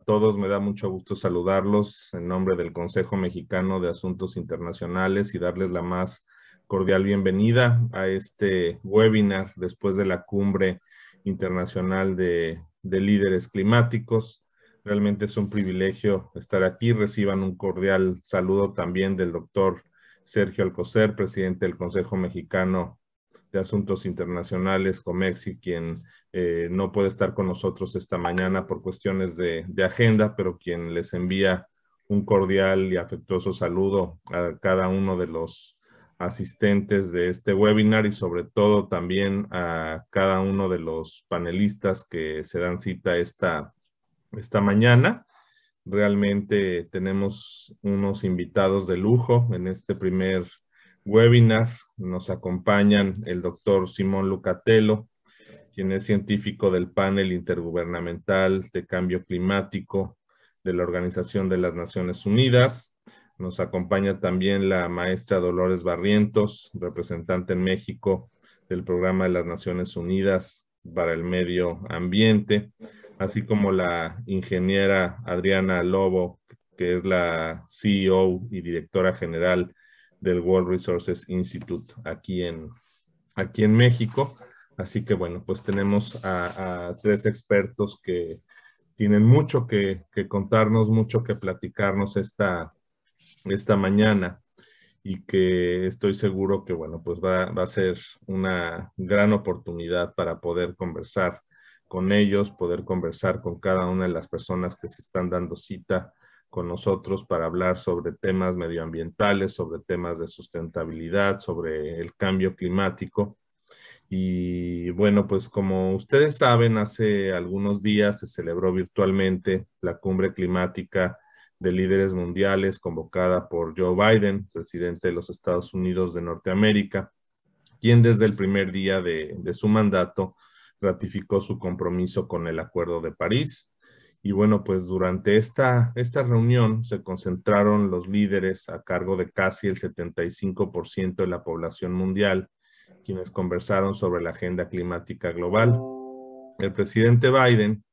todos, me da mucho gusto saludarlos en nombre del Consejo Mexicano de Asuntos Internacionales y darles la más cordial bienvenida a este webinar después de la Cumbre Internacional de Líderes Climáticos. Realmente es un privilegio estar aquí. Reciban un cordial saludo también del doctor Sergio Alcocer, presidente del Consejo Mexicano de Asuntos Internacionales, COMEXI, quien no puede estar con nosotros esta mañana por cuestiones de agenda, pero quien les envía un cordial y afectuoso saludo a cada uno de los asistentes de este webinar y sobre todo también a cada uno de los panelistas que se dan cita esta mañana. Realmente tenemos unos invitados de lujo en este primer webinar. Nos acompañan el doctor Simón Lucatello, quien es científico del panel intergubernamental de cambio climático de la Organización de las Naciones Unidas. Nos acompaña también la maestra Dolores Barrientos, representante en México del Programa de las Naciones Unidas para el Medio Ambiente, así como la ingeniera Adriana Lobo, que es la CEO y directora general del World Resources Institute aquí en México. Así que bueno, pues tenemos a tres expertos que tienen mucho que contarnos, mucho que platicarnos esta mañana y que estoy seguro que bueno, pues va a ser una gran oportunidad para poder conversar con ellos, poder conversar con cada una de las personas que se están dando cita con nosotros para hablar sobre temas medioambientales, sobre temas de sustentabilidad, sobre el cambio climático. Y bueno, pues como ustedes saben, hace algunos días se celebró virtualmente la cumbre climática de líderes mundiales convocada por Joe Biden, presidente de los Estados Unidos de Norteamérica, quien desde el primer día de su mandato ratificó su compromiso con el Acuerdo de París. Y bueno, pues durante esta reunión se concentraron los líderes a cargo de casi el 75% de la población mundial, quienes conversaron sobre la agenda climática global. El presidente Biden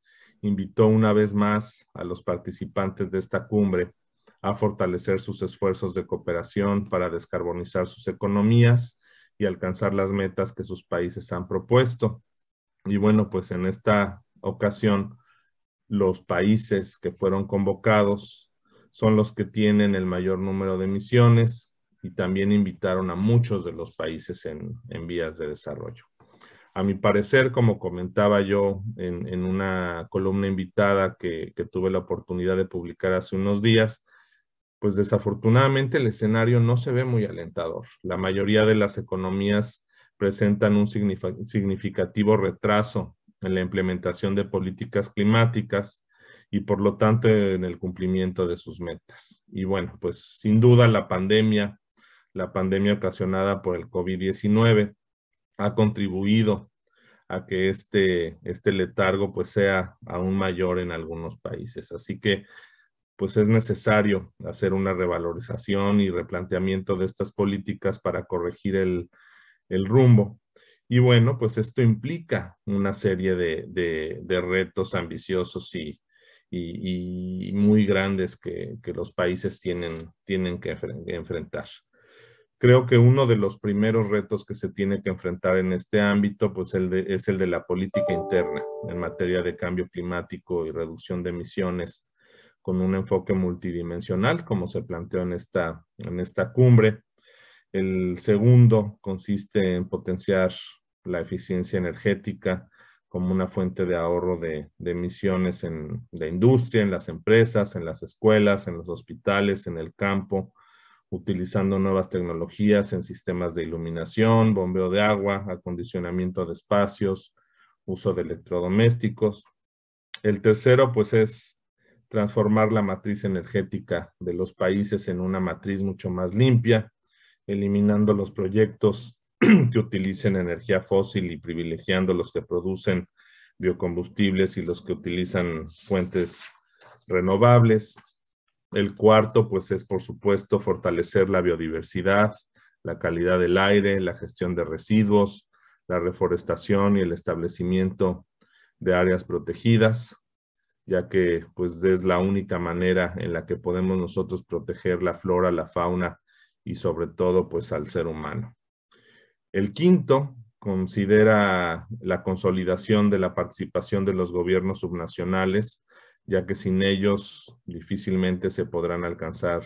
invitó una vez más a los participantes de esta cumbre a fortalecer sus esfuerzos de cooperación para descarbonizar sus economías y alcanzar las metas que sus países han propuesto. Y bueno, pues en esta ocasión, los países que fueron convocados son los que tienen el mayor número de emisiones y también invitaron a muchos de los países en vías de desarrollo. A mi parecer, como comentaba yo en una columna invitada que tuve la oportunidad de publicar hace unos días, pues desafortunadamente el escenario no se ve muy alentador. La mayoría de las economías presentan un significativo retraso en la implementación de políticas climáticas y por lo tanto en el cumplimiento de sus metas. Y bueno, pues sin duda la pandemia ocasionada por el COVID-19 ha contribuido a que este letargo pues sea aún mayor en algunos países. Así que pues es necesario hacer una revalorización y replanteamiento de estas políticas para corregir el rumbo. Y bueno, pues esto implica una serie de retos ambiciosos y muy grandes que los países tienen que enfrentar. Creo que uno de los primeros retos que se tiene que enfrentar en este ámbito pues es el de la política interna en materia de cambio climático y reducción de emisiones con un enfoque multidimensional, como se planteó en esta cumbre. El segundo consiste en potenciar la eficiencia energética como una fuente de ahorro de emisiones en la industria, en las empresas, en las escuelas, en los hospitales, en el campo, utilizando nuevas tecnologías en sistemas de iluminación, bombeo de agua, acondicionamiento de espacios, uso de electrodomésticos. El tercero, pues, es transformar la matriz energética de los países en una matriz mucho más limpia, eliminando los proyectos que utilicen energía fósil y privilegiando los que producen biocombustibles y los que utilizan fuentes renovables. El cuarto, pues, es, por supuesto, fortalecer la biodiversidad, la calidad del aire, la gestión de residuos, la reforestación y el establecimiento de áreas protegidas. ya que pues es la única manera en la que podemos nosotros proteger la flora, la fauna y sobre todo pues al ser humano. El quinto considera la consolidación de la participación de los gobiernos subnacionales, ya que sin ellos difícilmente se podrán alcanzar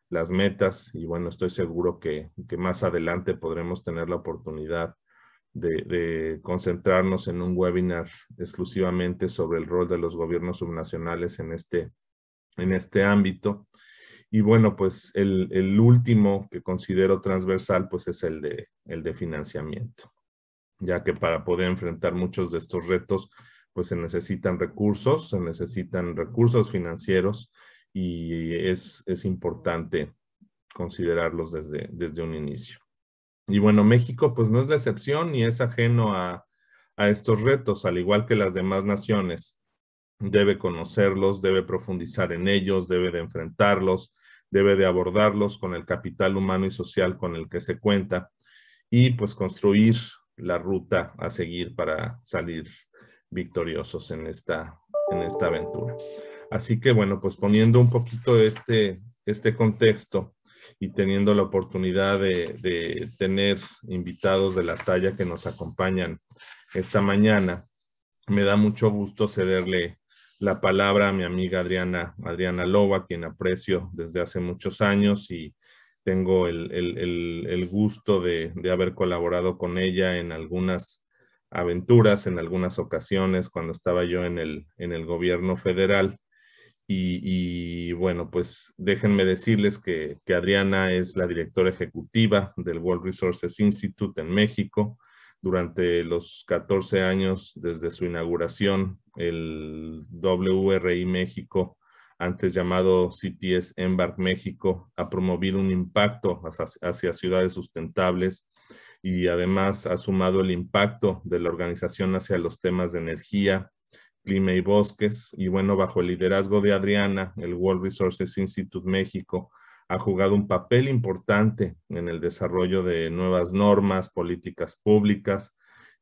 las metas y bueno, estoy seguro que más adelante podremos tener la oportunidad de concentrarnos en un webinar exclusivamente sobre el rol de los gobiernos subnacionales en este ámbito. Y bueno, pues el último que considero transversal pues es el de financiamiento, ya que para poder enfrentar muchos de estos retos pues se necesitan recursos financieros y es importante considerarlos desde un inicio. Y bueno, México pues no es la excepción ni es ajeno a estos retos, al igual que las demás naciones. Debe conocerlos, debe profundizar en ellos, debe de enfrentarlos, debe de abordarlos con el capital humano y social con el que se cuenta y pues construir la ruta a seguir para salir victoriosos en esta aventura. Así que bueno, pues poniendo un poquito este contexto y teniendo la oportunidad de tener invitados de la talla que nos acompañan esta mañana, me da mucho gusto cederle la palabra a mi amiga Adriana Loba, quien aprecio desde hace muchos años y tengo el gusto de haber colaborado con ella en algunas aventuras, en algunas ocasiones cuando estaba yo en el gobierno federal. Y bueno, pues déjenme decirles que Adriana es la directora ejecutiva del World Resources Institute en México. Durante los 14 años desde su inauguración, el WRI México, antes llamado CTS Embark México, ha promovido un impacto hacia ciudades sustentables y además ha sumado el impacto de la organización hacia los temas de energía, clima y bosques. Y bueno, bajo el liderazgo de Adriana, el World Resources Institute México ha jugado un papel importante en el desarrollo de nuevas normas, políticas públicas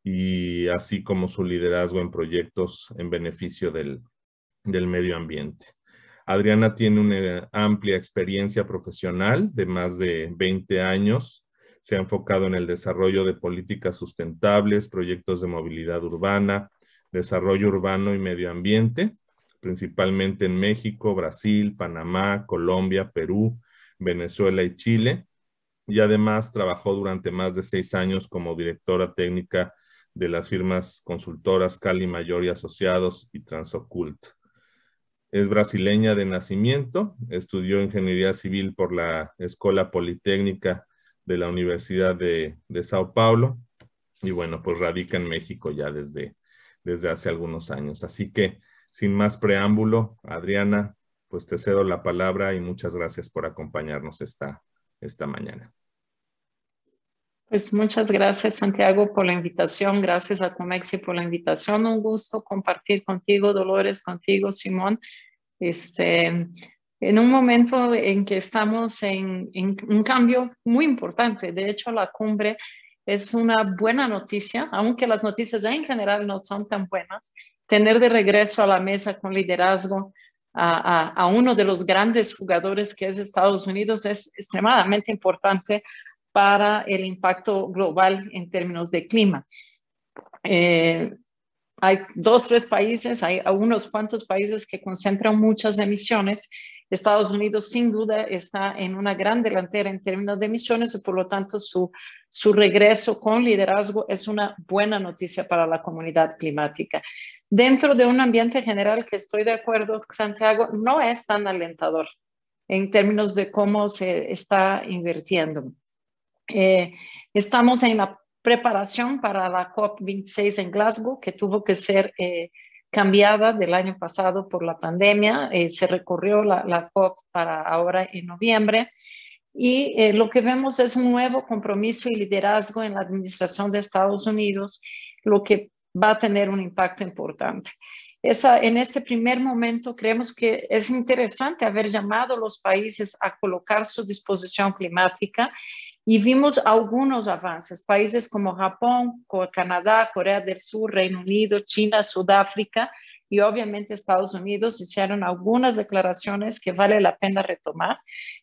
y así como su liderazgo en proyectos en beneficio del medio ambiente. Adriana tiene una amplia experiencia profesional de más de 20 años. Se ha enfocado en el desarrollo de políticas sustentables, proyectos de movilidad urbana, desarrollo urbano y medio ambiente, principalmente en México, Brasil, Panamá, Colombia, Perú, Venezuela y Chile. Y además trabajó durante más de 6 años como directora técnica de las firmas consultoras Cali Mayor y Asociados y Transocult. Es brasileña de nacimiento, estudió ingeniería civil por la Escuela Politécnica de la Universidad de Sao Paulo y bueno, pues radica en México ya desde hace algunos años. Así que, sin más preámbulo, Adriana, pues te cedo la palabra y muchas gracias por acompañarnos esta mañana. Pues muchas gracias, Santiago, por la invitación. Gracias a Comexi por la invitación. Un gusto compartir contigo, Dolores, contigo, Simón. En un momento en que estamos en un cambio muy importante. De hecho, la cumbre es una buena noticia, aunque las noticias en general no son tan buenas. Tener de regreso a la mesa con liderazgo a uno de los grandes jugadores que es Estados Unidos es extremadamente importante para el impacto global en términos de clima. Hay 2, 3 países, hay unos cuantos países que concentran muchas emisiones. Estados Unidos sin duda está en una gran delantera en términos de emisiones y por lo tanto su regreso con liderazgo es una buena noticia para la comunidad climática. Dentro de un ambiente general que estoy de acuerdo, Santiago, no es tan alentador en términos de cómo se está invirtiendo. Estamos en la preparación para la COP26 en Glasgow, que tuvo que ser cambiada del año pasado por la pandemia. Se recorrió la COP para ahora en noviembre. Y lo que vemos es un nuevo compromiso y liderazgo en la administración de Estados Unidos, lo que va a tener un impacto importante. En este primer momento creemos que es interesante haber llamado a los países a colocar su disposición climática y vimos algunos avances. Países como Japón, Canadá, Corea del Sur, Reino Unido, China, Sudáfrica y obviamente Estados Unidos hicieron algunas declaraciones que vale la pena retomar.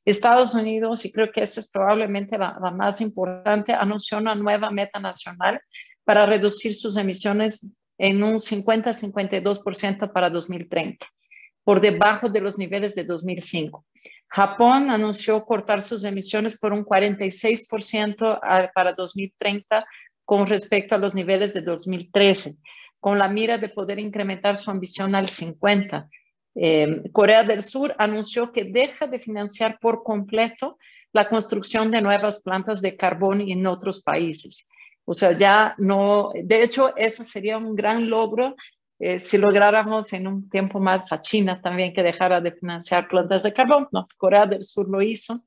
Estados Unidos, y creo que esa es probablemente la más importante, anunció una nueva meta nacional para reducir sus emisiones en un 50-52% para 2030, por debajo de los niveles de 2005. Japón anunció cortar sus emisiones por un 46% para 2030 con respecto a los niveles de 2013, con la mira de poder incrementar su ambición al 50%. Corea del Sur anunció que deja de financiar por completo la construcción de nuevas plantas de carbón en otros países. O sea, ya no, de hecho, ese sería un gran logro si lográramos en un tiempo más a China también que dejara de financiar plantas de carbón. No, Corea del Sur lo hizo.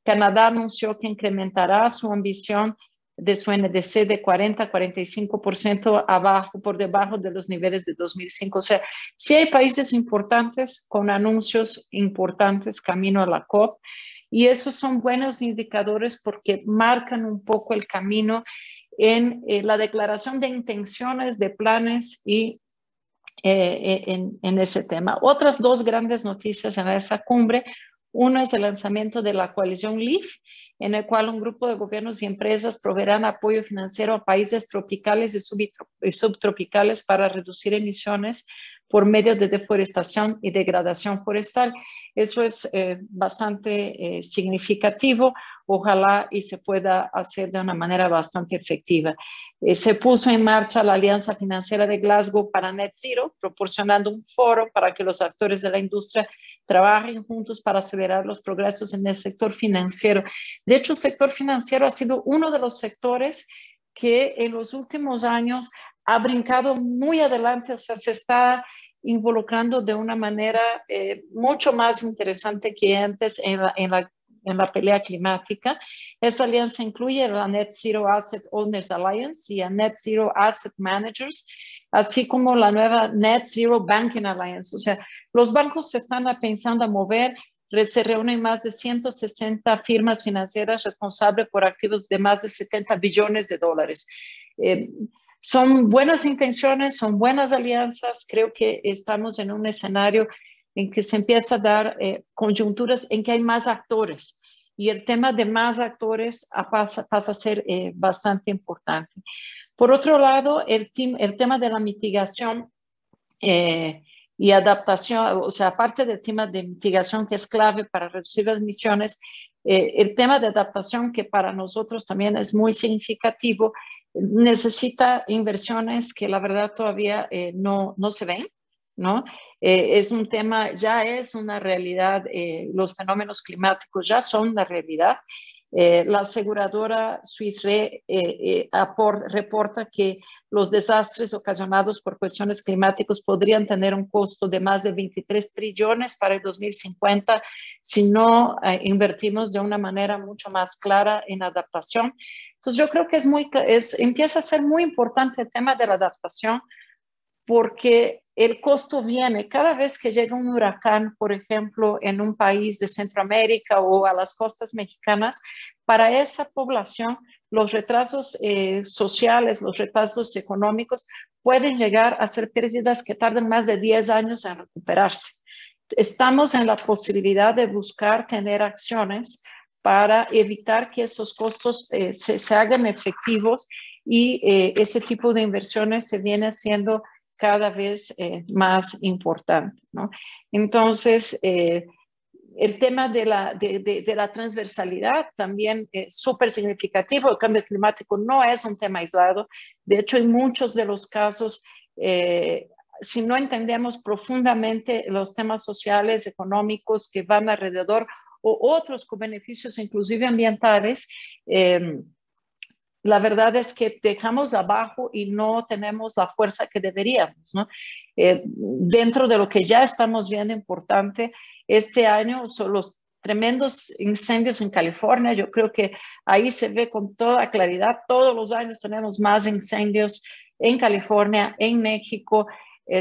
Canadá anunció que incrementará su ambición de su NDC de 40-45% por debajo de los niveles de 2005. O sea, sí hay países importantes con anuncios importantes camino a la COP, y esos son buenos indicadores porque marcan un poco el camino en la declaración de intenciones, de planes y en ese tema. Otras dos grandes noticias en esa cumbre. Uno es el lanzamiento de la coalición LEAF, en el cual un grupo de gobiernos y empresas proveerán apoyo financiero a países tropicales y subtropicales para reducir emisiones por medio de deforestación y degradación forestal. Eso es bastante significativo. Ojalá y se pueda hacer de una manera bastante efectiva. Se puso en marcha la Alianza Financiera de Glasgow para Net Zero, proporcionando un foro para que los actores de la industria trabajen juntos para acelerar los progresos en el sector financiero. De hecho, el sector financiero ha sido uno de los sectores que en los últimos años ha brincado muy adelante, o sea, se está involucrando de una manera mucho más interesante que antes en la pelea climática. Esta alianza incluye la Net Zero Asset Owners Alliance y a Net Zero Asset Managers, así como la nueva Net Zero Banking Alliance. O sea, los bancos se están pensando a mover. Se reúnen más de 160 firmas financieras responsables por activos de más de 70 billones de dólares. Son buenas intenciones, son buenas alianzas. Creo que estamos en un escenario en que se empieza a dar coyunturas en que hay más actores, y el tema de más actores pasa a ser bastante importante. Por otro lado, el tema de la mitigación y adaptación, o sea, aparte del tema de mitigación que es clave para reducir las emisiones, el tema de adaptación, que para nosotros también es muy significativo, necesita inversiones que la verdad todavía no se ven, ¿no? Es un tema, ya es una realidad, los fenómenos climáticos ya son una realidad. La aseguradora Swiss Re reporta que los desastres ocasionados por cuestiones climáticas podrían tener un costo de más de 23 trillones para el 2050 si no invertimos de una manera mucho más clara en adaptación. Entonces yo creo que empieza a ser muy importante el tema de la adaptación, porque el costo viene cada vez que llega un huracán, por ejemplo, en un país de Centroamérica o a las costas mexicanas. Para esa población, los retrasos sociales, los retrasos económicos pueden llegar a ser pérdidas que tardan más de 10 años en recuperarse. Estamos en la posibilidad de buscar tener acciones para evitar que esos costos se hagan efectivos, y ese tipo de inversiones se viene haciendo cada vez más importante, ¿no? Entonces, el tema de la transversalidad también es súper significativo. El cambio climático no es un tema aislado. De hecho, en muchos de los casos, si no entendemos profundamente los temas sociales, económicos que van alrededor, o otros con beneficios inclusive ambientales, la verdad es que dejamos abajo y no tenemos la fuerza que deberíamos, ¿no? Dentro de lo que ya estamos viendo importante, este año son los tremendos incendios en California. Yo creo que ahí se ve con toda claridad. Todos los años tenemos más incendios en California, en México,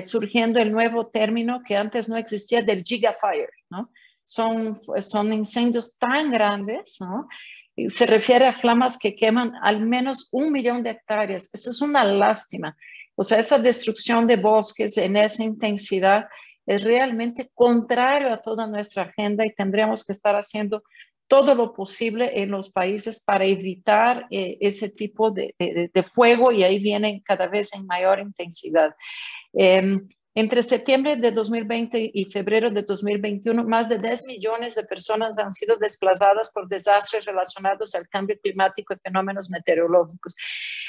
surgiendo el nuevo término que antes no existía, del gigafire, ¿no? Son incendios tan grandes, ¿no? Se refiere a flamas que queman al menos 1 millón de hectáreas. Eso es una lástima. O sea, esa destrucción de bosques en esa intensidad es realmente contrario a toda nuestra agenda y tendríamos que estar haciendo todo lo posible en los países para evitar ese tipo de fuego, y ahí vienen cada vez en mayor intensidad. Entre septiembre de 2020 y febrero de 2021, más de 10 millones de personas han sido desplazadas por desastres relacionados al cambio climático y fenómenos meteorológicos.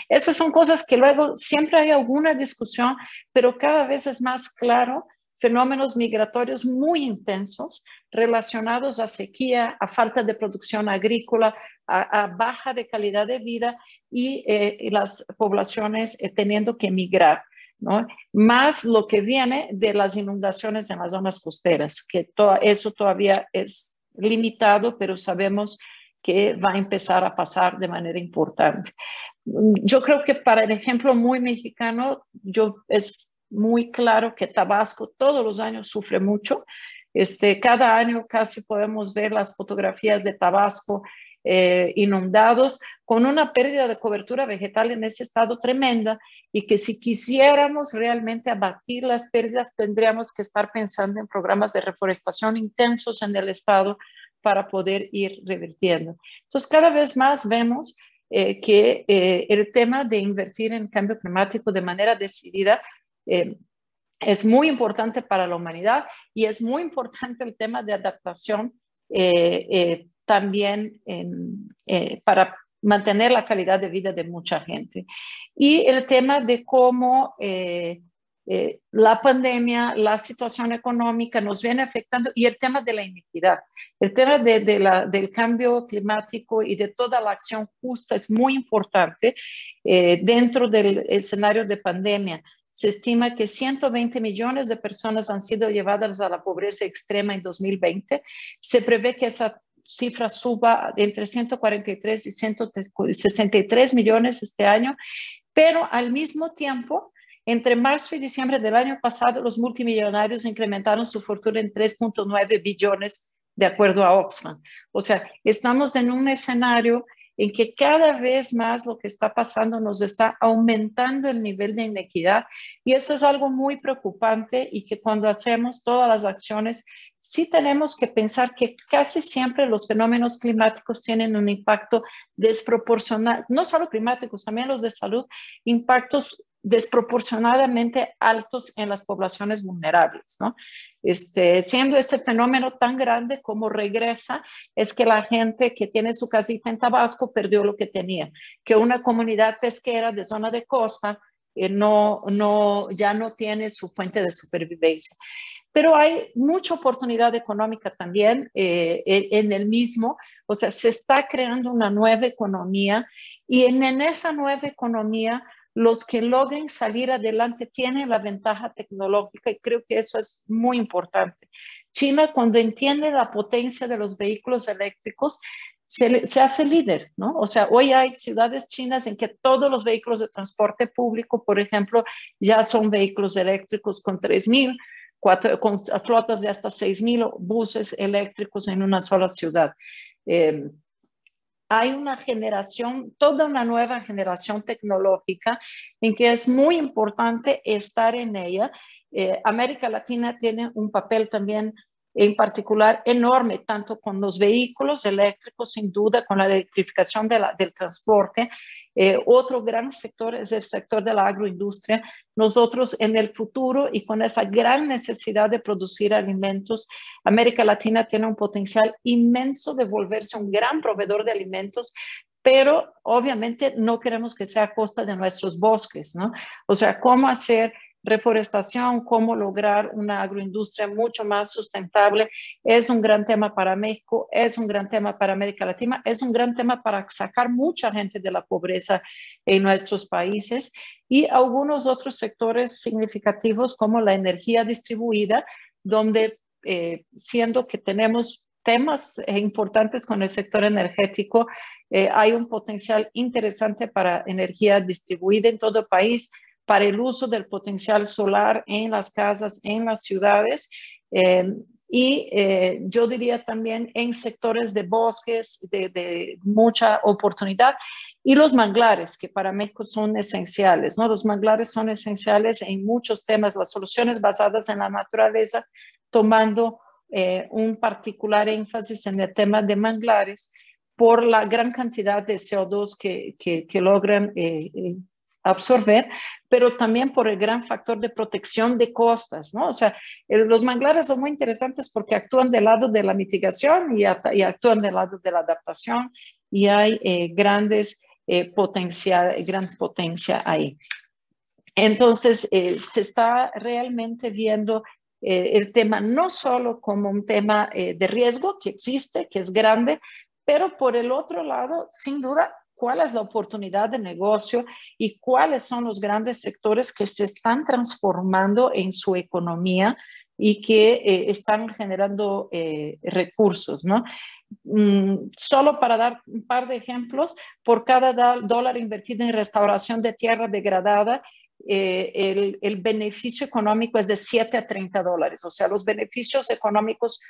Esas son cosas que luego siempre hay alguna discusión, pero cada vez es más claro fenómenos migratorios muy intensos relacionados a sequía, a falta de producción agrícola, a baja de calidad de vida y las poblaciones teniendo que migrar, ¿no? Más lo que viene de las inundaciones en las zonas costeras, que eso todavía es limitado, pero sabemos que va a empezar a pasar de manera importante. Yo creo que para el ejemplo muy mexicano, es muy claro que Tabasco todos los años sufre mucho. Cada año casi podemos ver las fotografías de Tabasco inundados, con una pérdida de cobertura vegetal en ese estado tremenda, y que si quisiéramos realmente abatir las pérdidas, tendríamos que estar pensando en programas de reforestación intensos en el estado para poder ir revirtiendo. Entonces, cada vez más vemos que el tema de invertir en cambio climático de manera decidida es muy importante para la humanidad, y es muy importante el tema de adaptación también para mantener la calidad de vida de mucha gente. Y el tema de cómo la pandemia, la situación económica nos viene afectando, y el tema de la inequidad, el tema del cambio climático y de toda la acción justa es muy importante dentro del escenario de pandemia. Se estima que 120 millones de personas han sido llevadas a la pobreza extrema en 2020. Se prevé que esa cifra suba entre 143 y 163 millones este año, pero al mismo tiempo, entre marzo y diciembre del año pasado, los multimillonarios incrementaron su fortuna en 3.9 billones, de acuerdo a Oxfam. O sea, estamos en un escenario en que cada vez más lo que está pasando nos está aumentando el nivel de inequidad, y eso es algo muy preocupante, y que cuando hacemos todas las acciones sí tenemos que pensar que casi siempre los fenómenos climáticos tienen un impacto desproporcional, no solo climáticos, también los de salud, impactos desproporcionadamente altos en las poblaciones vulnerables, ¿no? Siendo este fenómeno tan grande como regresa, es que la gente que tiene su casita en Tabasco perdió lo que tenía, que una comunidad pesquera de zona de costa ya no tiene su fuente de supervivencia. Pero hay mucha oportunidad económica también en el mismo, o sea, se está creando una nueva economía, y en esa nueva economía los que logren salir adelante tienen la ventaja tecnológica, y creo que eso es muy importante. China, cuando entiende la potencia de los vehículos eléctricos, se hace líder, ¿no? O sea, hoy hay ciudades chinas en que todos los vehículos de transporte público, por ejemplo, ya son vehículos eléctricos con 3.000, con flotas de hasta 6.000 buses eléctricos en una sola ciudad. Hay una generación, toda una nueva generación tecnológica en que es muy importante estar en ella. América Latina tiene un papel también en particular enorme, tanto con los vehículos eléctricos, sin duda, con la electrificación del transporte. Otro gran sector es el sector de la agroindustria. Nosotros en el futuro, y con esa gran necesidad de producir alimentos, América Latina tiene un potencial inmenso de volverse un gran proveedor de alimentos, pero obviamente no queremos que sea a costa de nuestros bosques, ¿no? O sea, ¿cómo hacer reforestación, cómo lograr una agroindustria mucho más sustentable? Es un gran tema para México, es un gran tema para América Latina, es un gran tema para sacar mucha gente de la pobreza en nuestros países, y algunos otros sectores significativos como la energía distribuida, donde siendo que tenemos temas importantes con el sector energético, hay un potencial interesante para energía distribuida en todo el país, para el uso del potencial solar en las casas, en las ciudades, y yo diría también en sectores de bosques de mucha oportunidad. Y los manglares, que para México son esenciales, ¿no? Los manglares son esenciales en muchos temas, las soluciones basadas en la naturaleza, tomando un particular énfasis en el tema de manglares por la gran cantidad de CO2 que logran absorber, pero también por el gran factor de protección de costas, ¿no? O sea, los manglares son muy interesantes porque actúan del lado de la mitigación y actúan del lado de la adaptación, y hay grandes gran potencia ahí. Entonces, se está realmente viendo el tema no solo como un tema de riesgo que existe, que es grande, pero por el otro lado, sin duda, cuál es la oportunidad de negocio y cuáles son los grandes sectores que se están transformando en su economía y que están generando recursos, ¿no? Solo para dar un par de ejemplos, por cada dólar invertido en restauración de tierra degradada, el beneficio económico es de 7 a 30 dólares. O sea, los beneficios económicos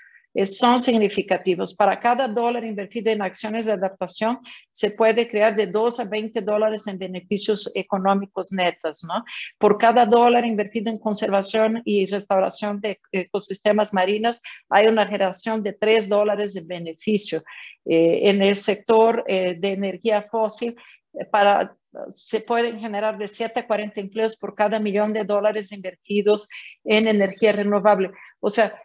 son significativos. Para cada dólar invertido en acciones de adaptación, se puede crear de 2 a 20 dólares en beneficios económicos netos, ¿no? Por cada dólar invertido en conservación y restauración de ecosistemas marinos, hay una generación de 3 dólares de beneficio. En el sector de energía fósil, se pueden generar de 7 a 40 empleos por cada millón de dólares invertidos en energía renovable. O sea,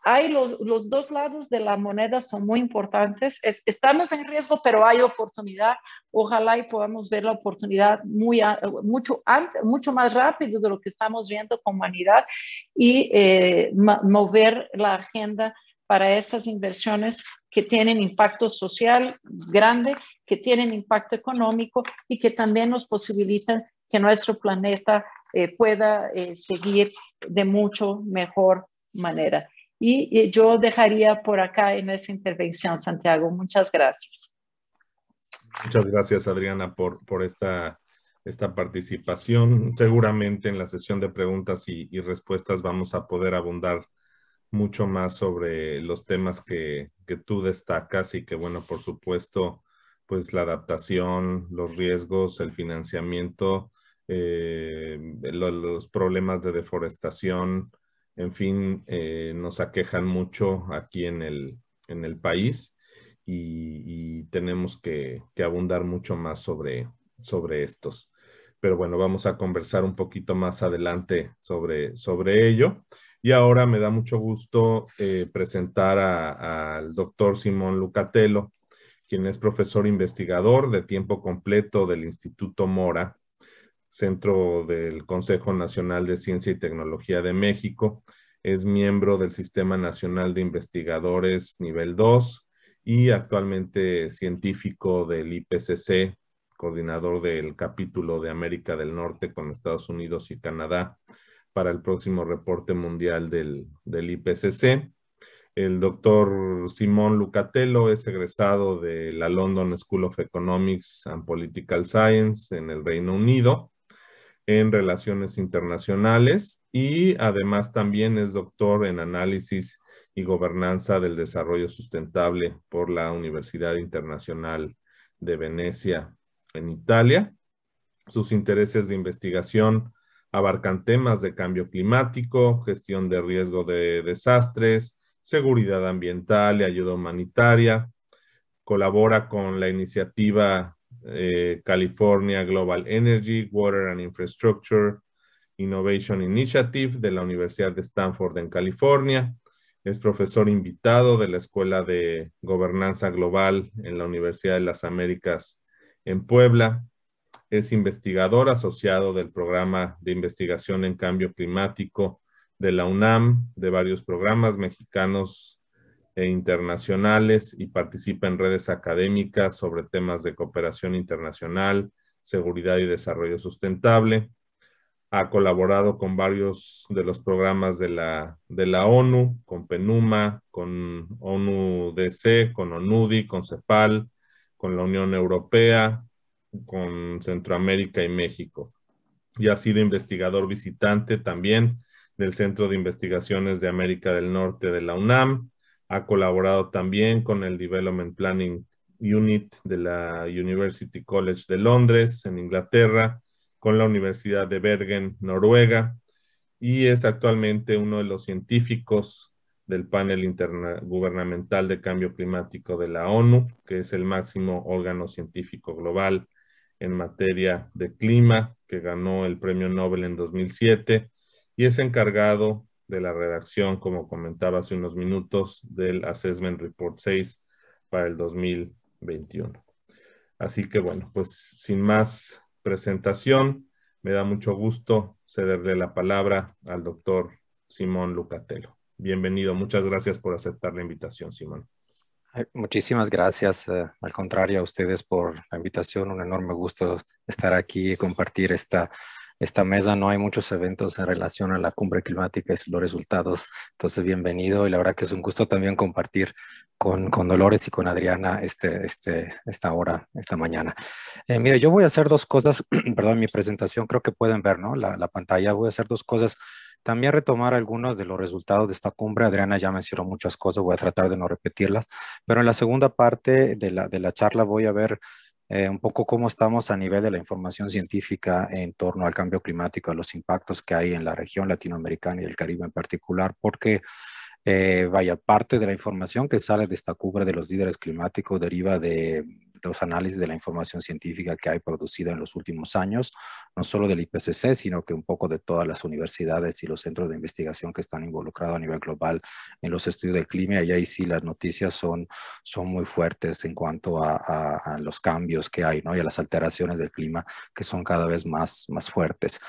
hay los dos lados de la moneda son muy importantes. Estamos en riesgo, pero hay oportunidad. Ojalá y podamos ver la oportunidad mucho más rápido de lo que estamos viendo como humanidad, y mover la agenda para esas inversiones que tienen impacto social grande, que tienen impacto económico y que también nos posibilitan que nuestro planeta pueda seguir de mucho mejor manera. Y yo dejaría por acá en esa intervención, Santiago. Muchas gracias. Muchas gracias, Adriana, por esta participación. Seguramente en la sesión de preguntas y respuestas vamos a poder abundar mucho más sobre los temas que tú destacas y que, bueno, por supuesto, pues la adaptación, los riesgos, el financiamiento, los problemas de deforestación, en fin, nos aquejan mucho aquí en el país, y tenemos que abundar mucho más sobre estos. Pero bueno, vamos a conversar un poquito más adelante sobre ello. Y ahora me da mucho gusto presentar al doctor Simón Lucatello, quien es profesor investigador de tiempo completo del Instituto Mora, Centro del Consejo Nacional de Ciencia y Tecnología de México. Es miembro del Sistema Nacional de Investigadores Nivel 2 y actualmente científico del IPCC, coordinador del capítulo de América del Norte con Estados Unidos y Canadá para el próximo reporte mundial del IPCC. El doctor Simón Lucatello es egresado de la London School of Economics and Political Science en el Reino Unido en Relaciones Internacionales, y además también es doctor en Análisis y Gobernanza del Desarrollo Sustentable por la Universidad Internacional de Venecia en Italia. Sus intereses de investigación abarcan temas de cambio climático, gestión de riesgo de desastres, seguridad ambiental y ayuda humanitaria. Colabora con la iniciativa California Global Energy, Water and Infrastructure Innovation Initiative de la Universidad de Stanford en California. Es profesor invitado de la Escuela de Gobernanza Global en la Universidad de las Américas en Puebla. Es investigador asociado del Programa de Investigación en Cambio Climático de la UNAM, de varios programas mexicanos e internacionales, y participa en redes académicas sobre temas de cooperación internacional, seguridad y desarrollo sustentable. Ha colaborado con varios de los programas de la ONU, con PNUMA, con ONU-DC, con ONUDI, con CEPAL, con la Unión Europea, con Centroamérica y México. Y ha sido investigador visitante también del Centro de Investigaciones de América del Norte de la UNAM. Ha colaborado también con el Development Planning Unit de la University College de Londres, en Inglaterra, con la Universidad de Bergen, Noruega, y es actualmente uno de los científicos del panel intergubernamental de cambio climático de la ONU, que es el máximo órgano científico global en materia de clima, que ganó el premio Nobel en 2007 y es encargado de la redacción, como comentaba hace unos minutos, del Assessment Report 6 para el 2021. Así que bueno, pues sin más presentación, me da mucho gusto cederle la palabra al doctor Simón Lucatello. Bienvenido, muchas gracias por aceptar la invitación, Simón. Muchísimas gracias, al contrario a ustedes por la invitación, un enorme gusto estar aquí y compartir esta mesa. No hay muchos eventos en relación a la cumbre climática y los resultados, entonces bienvenido y la verdad que es un gusto también compartir con Dolores y con Adriana esta hora, esta mañana. Mire, yo voy a hacer dos cosas, perdón, mi presentación creo que pueden ver, ¿no? La pantalla, voy a hacer dos cosas. También retomar algunos de los resultados de esta cumbre. Adriana ya mencionó muchas cosas, voy a tratar de no repetirlas, pero en la segunda parte de la charla voy a ver un poco cómo estamos a nivel de la información científica en torno al cambio climático, a los impactos que hay en la región latinoamericana y el Caribe en particular, porque vaya, parte de la información que sale de esta cumbre de los líderes climáticos deriva de los análisis de la información científica que hay producida en los últimos años, no solo del IPCC, sino que un poco de todas las universidades y los centros de investigación que están involucrados a nivel global en los estudios del clima. Y ahí sí las noticias son muy fuertes en cuanto a los cambios que hay, ¿no? Y a las alteraciones del clima que son cada vez más fuertes.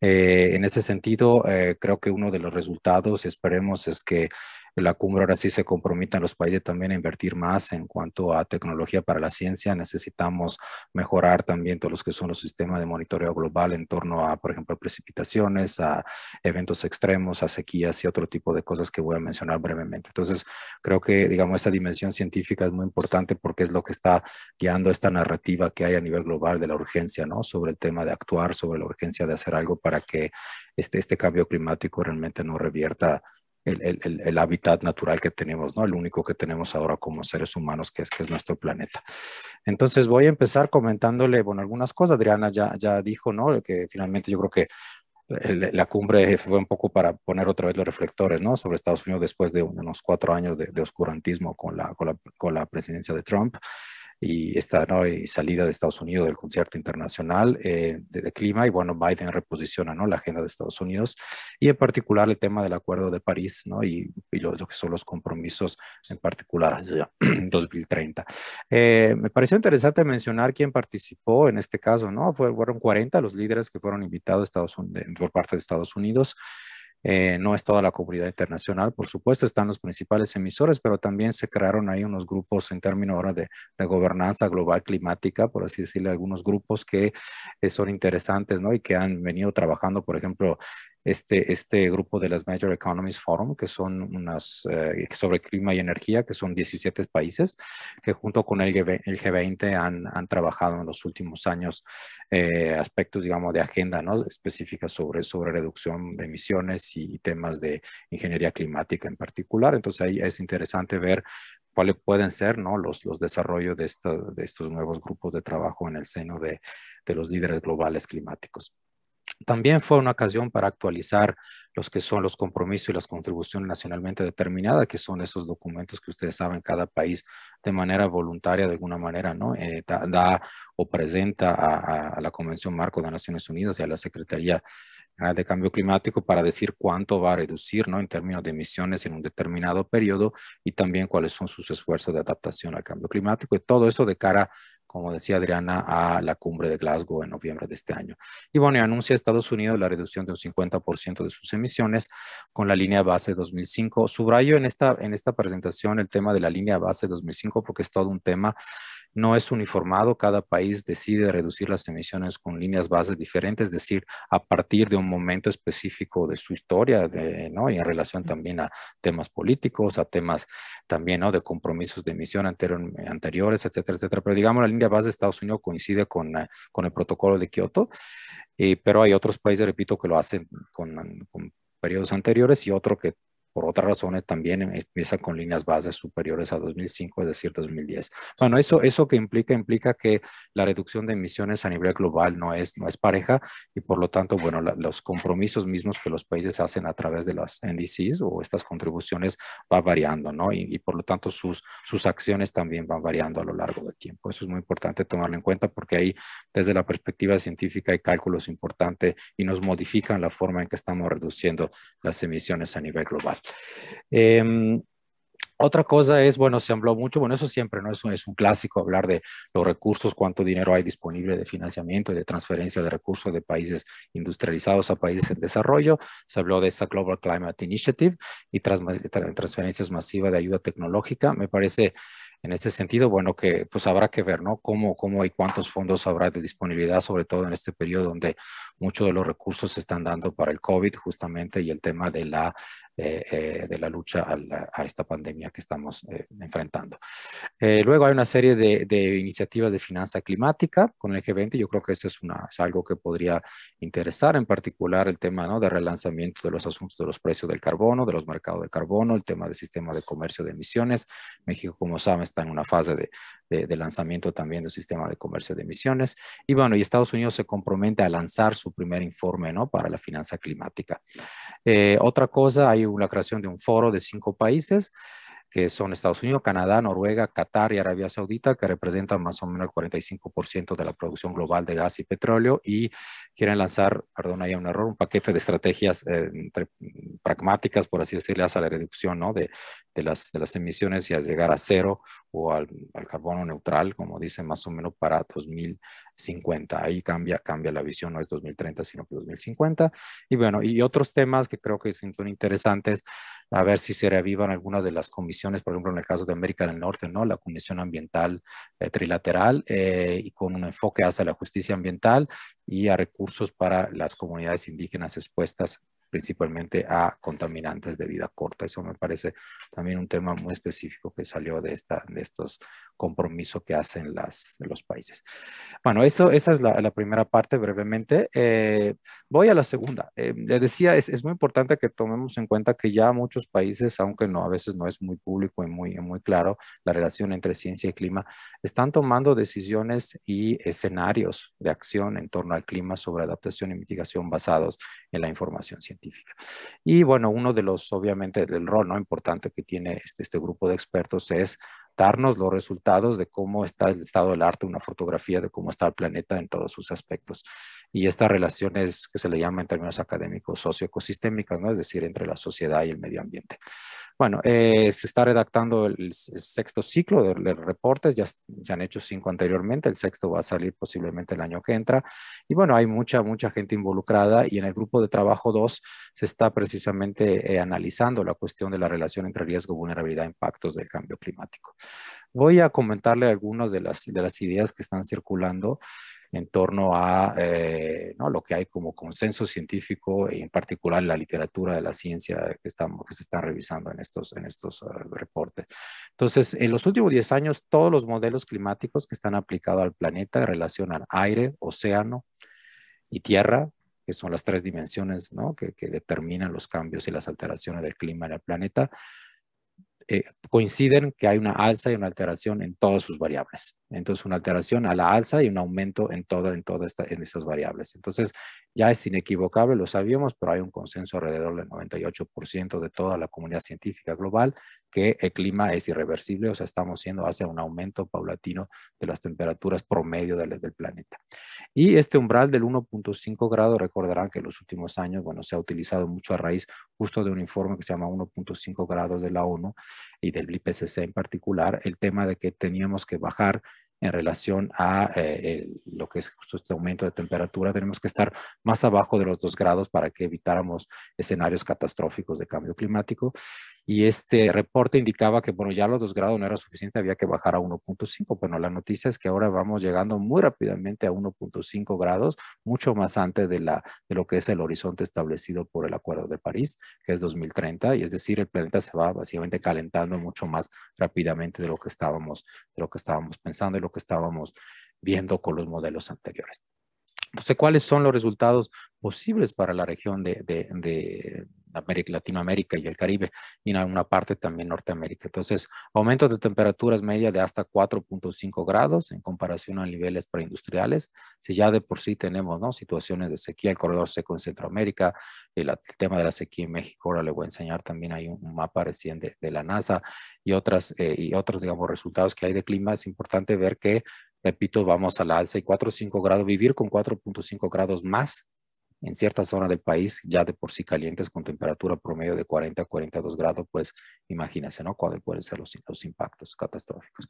En ese sentido, creo que uno de los resultados, esperemos, es que la cumbre ahora sí se comprometan los países también a invertir más en cuanto a tecnología para la ciencia. Necesitamos mejorar también todos los que son los sistemas de monitoreo global en torno a, por ejemplo, precipitaciones, a eventos extremos, a sequías y otro tipo de cosas que voy a mencionar brevemente. Entonces, creo que, digamos, esa dimensión científica es muy importante porque es lo que está guiando esta narrativa que hay a nivel global de la urgencia, ¿no? Sobre el tema de actuar, sobre la urgencia de hacer algo para que este cambio climático realmente no revierta el hábitat natural que tenemos, ¿no? El único que tenemos ahora como seres humanos, que es nuestro planeta. Entonces voy a empezar comentándole, bueno, algunas cosas. Adriana ya dijo, ¿no? Que finalmente yo creo que la cumbre fue un poco para poner otra vez los reflectores, ¿no? Sobre Estados Unidos después de unos 4 años de oscurantismo con la presidencia de Trump y esta, ¿no? Y salida de Estados Unidos del concierto internacional de clima. Y bueno, Biden reposiciona, ¿no? La agenda de Estados Unidos y en particular el tema del Acuerdo de París, ¿no? Y lo que son los compromisos en particular hacia 2030. Me pareció interesante mencionar quién participó en este caso, ¿no? Fueron 40 los líderes que fueron invitados por parte de Estados Unidos. No es toda la comunidad internacional, por supuesto, están los principales emisores, pero también se crearon ahí unos grupos en términos ahora de gobernanza global climática, por así decirle, algunos grupos que son interesantes, ¿no? Y que han venido trabajando, por ejemplo, este grupo de las Major Economies Forum, que son unas sobre clima y energía, que son 17 países, que junto con el G20 han trabajado en los últimos años aspectos, digamos, de agenda, ¿no? Específicas sobre reducción de emisiones y temas de ingeniería climática en particular. Entonces ahí es interesante ver cuáles pueden ser, ¿no? los desarrollos de estos nuevos grupos de trabajo en el seno de los líderes globales climáticos. También fue una ocasión para actualizar los que son los compromisos y las contribuciones nacionalmente determinadas, que son esos documentos que ustedes saben, cada país de manera voluntaria, de alguna manera, ¿no? Da o presenta a la Convención Marco de Naciones Unidas y a la Secretaría General de Cambio Climático para decir cuánto va a reducir, ¿no? En términos de emisiones en un determinado periodo y también cuáles son sus esfuerzos de adaptación al cambio climático y todo eso de cara, como decía Adriana, a la cumbre de Glasgow en noviembre de este año. Y bueno, anuncia a Estados Unidos la reducción de un 50% de sus emisiones con la línea base 2005. Subrayo en esta presentación el tema de la línea base 2005 porque es todo un tema. No es uniformado, cada país decide reducir las emisiones con líneas bases diferentes, es decir, a partir de un momento específico de su historia, ¿no? Y en relación también a temas políticos, a temas también, ¿no? De compromisos de emisión anteriores, etcétera, etcétera. Pero digamos, la línea base de Estados Unidos coincide con el protocolo de Kioto, pero hay otros países, repito, que lo hacen con periodos anteriores y otro que por otras razones también empieza con líneas bases superiores a 2005, es decir, 2010. Bueno, eso que implica que la reducción de emisiones a nivel global no es pareja y por lo tanto, bueno, los compromisos mismos que los países hacen a través de las NDCs o estas contribuciones va variando, ¿no? Y por lo tanto sus acciones también van variando a lo largo del tiempo. Eso es muy importante tomarlo en cuenta porque ahí desde la perspectiva científica hay cálculos importantes y nos modifican la forma en que estamos reduciendo las emisiones a nivel global. Otra cosa es, bueno, se habló mucho, bueno, eso siempre, ¿no? Es un clásico hablar de los recursos, cuánto dinero hay disponible de financiamiento y de transferencia de recursos de países industrializados a países en desarrollo. Se habló de esta Global Climate Initiative y transferencias masivas de ayuda tecnológica. Me parece en ese sentido, bueno, que pues habrá que ver, ¿no? Cómo y cuántos fondos habrá de disponibilidad, sobre todo en este periodo donde muchos de los recursos se están dando para el COVID justamente y el tema de la lucha a esta pandemia que estamos enfrentando. Luego hay una serie de iniciativas de finanza climática con el G20. Yo creo que eso es algo que podría interesar, en particular el tema, ¿no?, de relanzamiento de los asuntos de los precios del carbono, de los mercados de carbono, el tema del sistema de comercio de emisiones. México, como saben, está en una fase de lanzamiento también del sistema de comercio de emisiones. Y bueno, y Estados Unidos se compromete a lanzar su primer informe, ¿no?, para la finanza climática. Otra cosa, hay la creación de un foro de 5 países que son Estados Unidos, Canadá, Noruega, Qatar y Arabia Saudita, que representan más o menos el 45% de la producción global de gas y petróleo y quieren lanzar, perdón, hay un error, un paquete de estrategias pragmáticas, por así decirlo, hacia la reducción, ¿no?, de las emisiones y a llegar a cero o al carbono neutral, como dicen, más o menos para 2050. Ahí cambia la visión, no es 2030, sino que 2050. Y bueno, y otros temas que creo que son interesantes, a ver si se reavivan algunas de las comisiones, por ejemplo, en el caso de América del Norte, ¿no?, la Comisión Ambiental Trilateral, y con un enfoque hacia la justicia ambiental y a recursos para las comunidades indígenas expuestas principalmente a contaminantes de vida corta. Eso me parece también un tema muy específico que salió de estos compromisos que hacen los países. Bueno, esa es la primera parte brevemente. Voy a la segunda. Le decía, es muy importante que tomemos en cuenta que ya muchos países, aunque no, a veces no es muy público y muy claro la relación entre ciencia y clima, están tomando decisiones y escenarios de acción en torno al clima sobre adaptación y mitigación basados en la información científica. Y bueno, uno de los, obviamente, del rol, ¿no?, importante que tiene este grupo de expertos es darnos los resultados de cómo está el estado del arte, una fotografía de cómo está el planeta en todos sus aspectos. Y estas relaciones que se le llama en términos académicos socioecosistémicas, ¿no?, es decir, entre la sociedad y el medio ambiente. Bueno, se está redactando el sexto ciclo de reportes, ya se han hecho 5 anteriormente, el sexto va a salir posiblemente el año que entra. Y bueno, hay mucha gente involucrada y en el grupo de trabajo 2 se está precisamente analizando la cuestión de la relación entre riesgo, vulnerabilidad e impactos del cambio climático. Voy a comentarle algunas de las ideas que están circulando en torno a ¿no?, lo que hay como consenso científico y en particular la literatura de la ciencia que se está revisando en estos reportes. Entonces, en los últimos 10 años, todos los modelos climáticos que están aplicados al planeta relacionan aire, océano y tierra, que son las 3 dimensiones, ¿no?, que determinan los cambios y las alteraciones del clima en el planeta, coinciden que hay una alza y una alteración en todas sus variables. Entonces, una alteración a la alza y un aumento en estas variables. Entonces, ya es inequivocable, lo sabíamos, pero hay un consenso alrededor del 98% de toda la comunidad científica global que el clima es irreversible, o sea, estamos yendo hacia un aumento paulatino de las temperaturas promedio del planeta. Y este umbral del 1.5 grados, recordarán que en los últimos años, bueno, se ha utilizado mucho a raíz justo de un informe que se llama 1.5 grados de la ONU y del IPCC en particular, el tema de que teníamos que bajar en relación a lo que es justo este aumento de temperatura. Tenemos que estar más abajo de los 2 grados para que evitáramos escenarios catastróficos de cambio climático. Y este reporte indicaba que, bueno, ya los 2 grados no era suficiente, había que bajar a 1.5. Bueno, la noticia es que ahora vamos llegando muy rápidamente a 1.5 grados, mucho más antes de lo que es el horizonte establecido por el Acuerdo de París, que es 2030, y es decir, el planeta se va básicamente calentando mucho más rápidamente de lo que estábamos pensando y lo que estábamos viendo con los modelos anteriores. Entonces, ¿cuáles son los resultados posibles para la región de Latinoamérica y el Caribe, y en alguna parte también Norteamérica. Entonces, aumento de temperaturas media de hasta 4.5 grados en comparación a niveles preindustriales. Si ya de por sí tenemos, ¿no?, situaciones de sequía, el corredor seco en Centroamérica, el tema de la sequía en México, ahora le voy a enseñar también, hay un mapa recién de la NASA y otros, digamos, resultados que hay de clima. Es importante ver que, repito, vamos a la alza y 4 o 5 grados, vivir con 4.5 grados más en ciertas zonas del país, ya de por sí calientes, con temperatura promedio de 40 a 42 grados, pues imagínense, ¿no?, cuáles pueden ser los impactos catastróficos.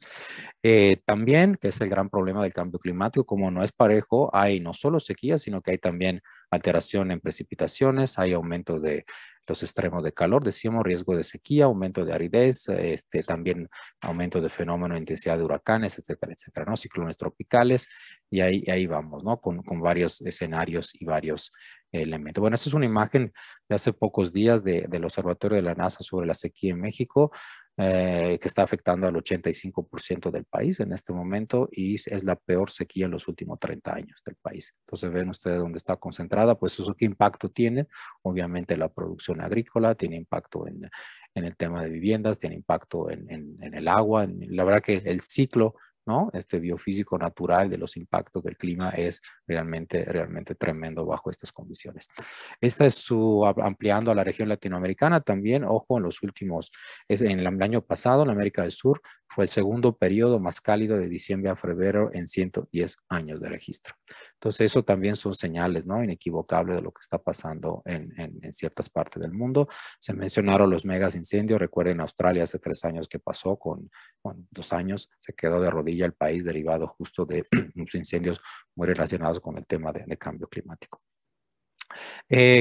También, que es el gran problema del cambio climático, como no es parejo, hay no solo sequía, sino que hay también alteración en precipitaciones, hay aumento de los extremos de calor, decíamos, riesgo de sequía, aumento de aridez, también aumento de fenómeno de intensidad de huracanes, etcétera, etcétera, ¿no? Ciclones tropicales, y ahí vamos, ¿no?, con varios escenarios y varios elementos. Bueno, esta es una imagen de hace pocos días del Observatorio de la NASA sobre la sequía en México, que está afectando al 85% del país en este momento, y es la peor sequía en los últimos 30 años del país. Entonces ven ustedes dónde está concentrada, pues eso qué impacto tiene. Obviamente la producción agrícola, tiene impacto en el tema de viviendas, tiene impacto en el agua. La verdad que el ciclo, ¿no?, biofísico natural de los impactos del clima es realmente tremendo bajo estas condiciones. Esta es ampliando a la región latinoamericana también. Ojo, en los últimos, en el año pasado, en América del Sur, fue el segundo periodo más cálido de diciembre a febrero en 110 años de registro. Entonces, eso también son señales, ¿no?, inequivocables de lo que está pasando en ciertas partes del mundo. Se mencionaron los megas incendios. Recuerden Australia hace 3 años que pasó, con 2 años se quedó de rodilla el país derivado justo de unos incendios muy relacionados con el tema de cambio climático.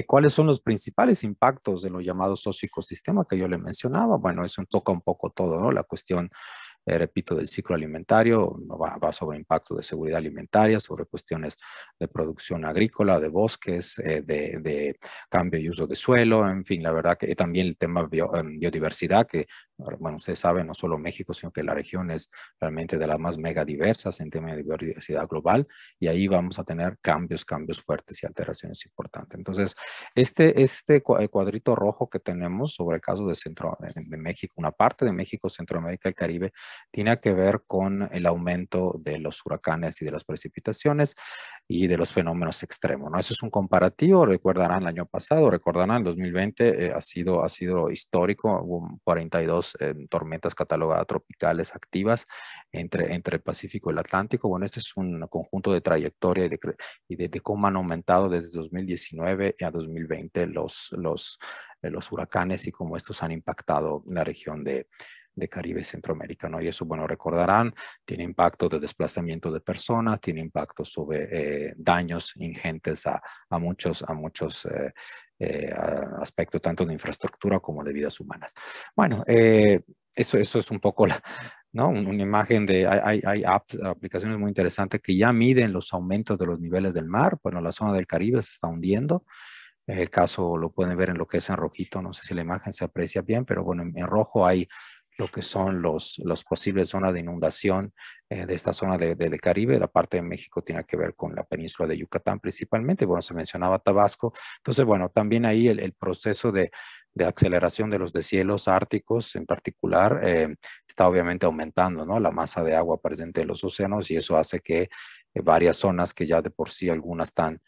¿Cuáles son los principales impactos de los llamados socioecosistemas que yo le mencionaba? Bueno, eso toca un poco todo, ¿no? La cuestión, repito, del ciclo alimentario, va sobre impactos de seguridad alimentaria, sobre cuestiones de producción agrícola, de bosques, de cambio y uso de suelo, en fin, la verdad que también el tema biodiversidad, que, bueno, ustedes saben, no solo México, sino que la región es realmente de las más mega diversas en temas de biodiversidad global, y ahí vamos a tener cambios fuertes y alteraciones importantes. Entonces, este cuadrito rojo que tenemos sobre el caso de México, una parte de México, Centroamérica y el Caribe, tiene que ver con el aumento de los huracanes y de las precipitaciones y de los fenómenos extremos, ¿no? Eso es un comparativo. Recordarán el año pasado, recordarán el 2020 ha sido histórico. Hubo 42 tormentas catalogadas tropicales activas entre el Pacífico y el Atlántico. Bueno, este es un conjunto de trayectoria y de cómo han aumentado desde 2019 a 2020 los huracanes y cómo estos han impactado la región de Caribe y Centroamérica, ¿no? Y eso, bueno, recordarán, tiene impacto de desplazamiento de personas, tiene impacto sobre daños ingentes a muchos aspectos, tanto de infraestructura como de vidas humanas. Bueno, eso es un poco ¿no? Una imagen hay aplicaciones muy interesantes que ya miden los aumentos de los niveles del mar. Bueno, la zona del Caribe se está hundiendo. El caso lo pueden ver en lo que es en rojito, no sé si la imagen se aprecia bien, pero bueno, en rojo hay lo que son los posibles zonas de inundación de esta zona del Caribe. La parte de México tiene que ver con la península de Yucatán principalmente. Bueno, se mencionaba Tabasco. Entonces, bueno, también ahí el proceso de aceleración de los deshielos árticos en particular está obviamente aumentando, ¿no?, la masa de agua presente en los océanos, y eso hace que varias zonas que ya de por sí algunas están,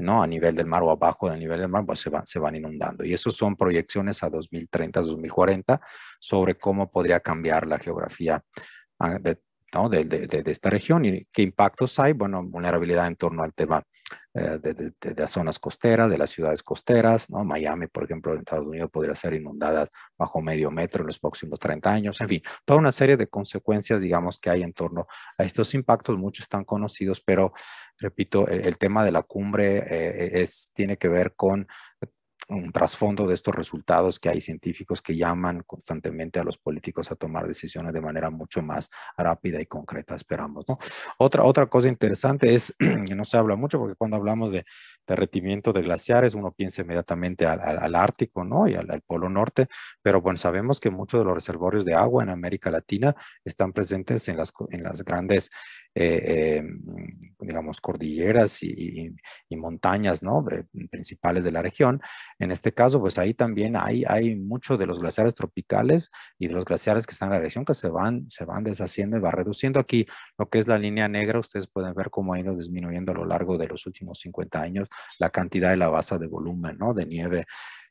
¿no?, a nivel del mar o abajo del nivel del mar, pues se van inundando. Y eso son proyecciones a 2030, 2040 sobre cómo podría cambiar la geografía de esta región y qué impactos hay. Bueno, vulnerabilidad en torno al tema de las zonas costeras, de las ciudades costeras, ¿no? Miami, por ejemplo, en Estados Unidos podría ser inundada bajo medio metro en los próximos 30 años. En fin, toda una serie de consecuencias, digamos, que hay en torno a estos impactos. Muchos están conocidos, pero repito, el tema de la cumbre tiene que ver con un trasfondo de estos resultados, que hay científicos que llaman constantemente a los políticos a tomar decisiones de manera mucho más rápida y concreta, esperamos, ¿no? Otra cosa interesante es que no se habla mucho, porque cuando hablamos de derretimiento de glaciares, uno piensa inmediatamente al Ártico, ¿no?, y al Polo Norte, pero bueno, sabemos que muchos de los reservorios de agua en América Latina están presentes en las grandes digamos, cordilleras y montañas, ¿no? Principales de la región. En este caso, pues ahí también hay mucho de los glaciares tropicales y de los glaciares que están en la región que se van deshaciendo y va reduciendo. Aquí lo que es la línea negra, ustedes pueden ver cómo ha ido disminuyendo a lo largo de los últimos 50 años la cantidad de la base de volumen, ¿no? De nieve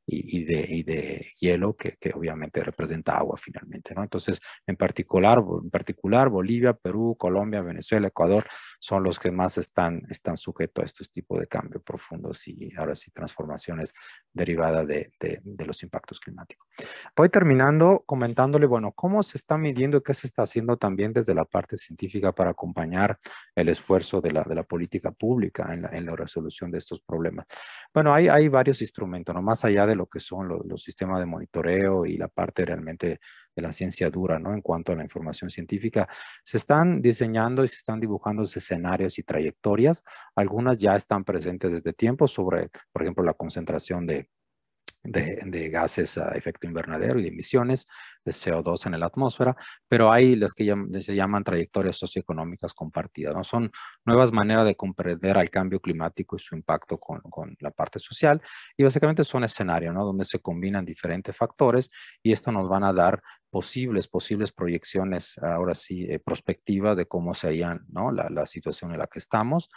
y de hielo que obviamente representa agua finalmente, ¿no? Entonces, en particular Bolivia, Perú, Colombia, Venezuela, Ecuador son los que más están sujetos a estos tipos de cambios profundos y ahora sí transformaciones derivadas de los impactos climáticos. Voy terminando comentándole, bueno, cómo se está midiendo y qué se está haciendo también desde la parte científica para acompañar el esfuerzo de la política pública en la resolución de estos problemas. Bueno, hay varios instrumentos, ¿no? Más allá de lo que son los sistemas de monitoreo y la parte realmente de la ciencia dura, ¿no? En cuanto a la información científica, se están diseñando y se están dibujando escenarios y trayectorias. Algunas ya están presentes desde tiempo sobre, por ejemplo, la concentración de gases a efecto invernadero y de emisiones de CO2 en la atmósfera, pero hay las que se llaman trayectorias socioeconómicas compartidas, ¿no? Son nuevas maneras de comprender al cambio climático y su impacto con la parte social, y básicamente son escenarios, ¿no? Donde se combinan diferentes factores y esto nos van a dar posibles proyecciones, ahora sí, prospectivas de cómo serían, ¿no? La situación en la que estamos.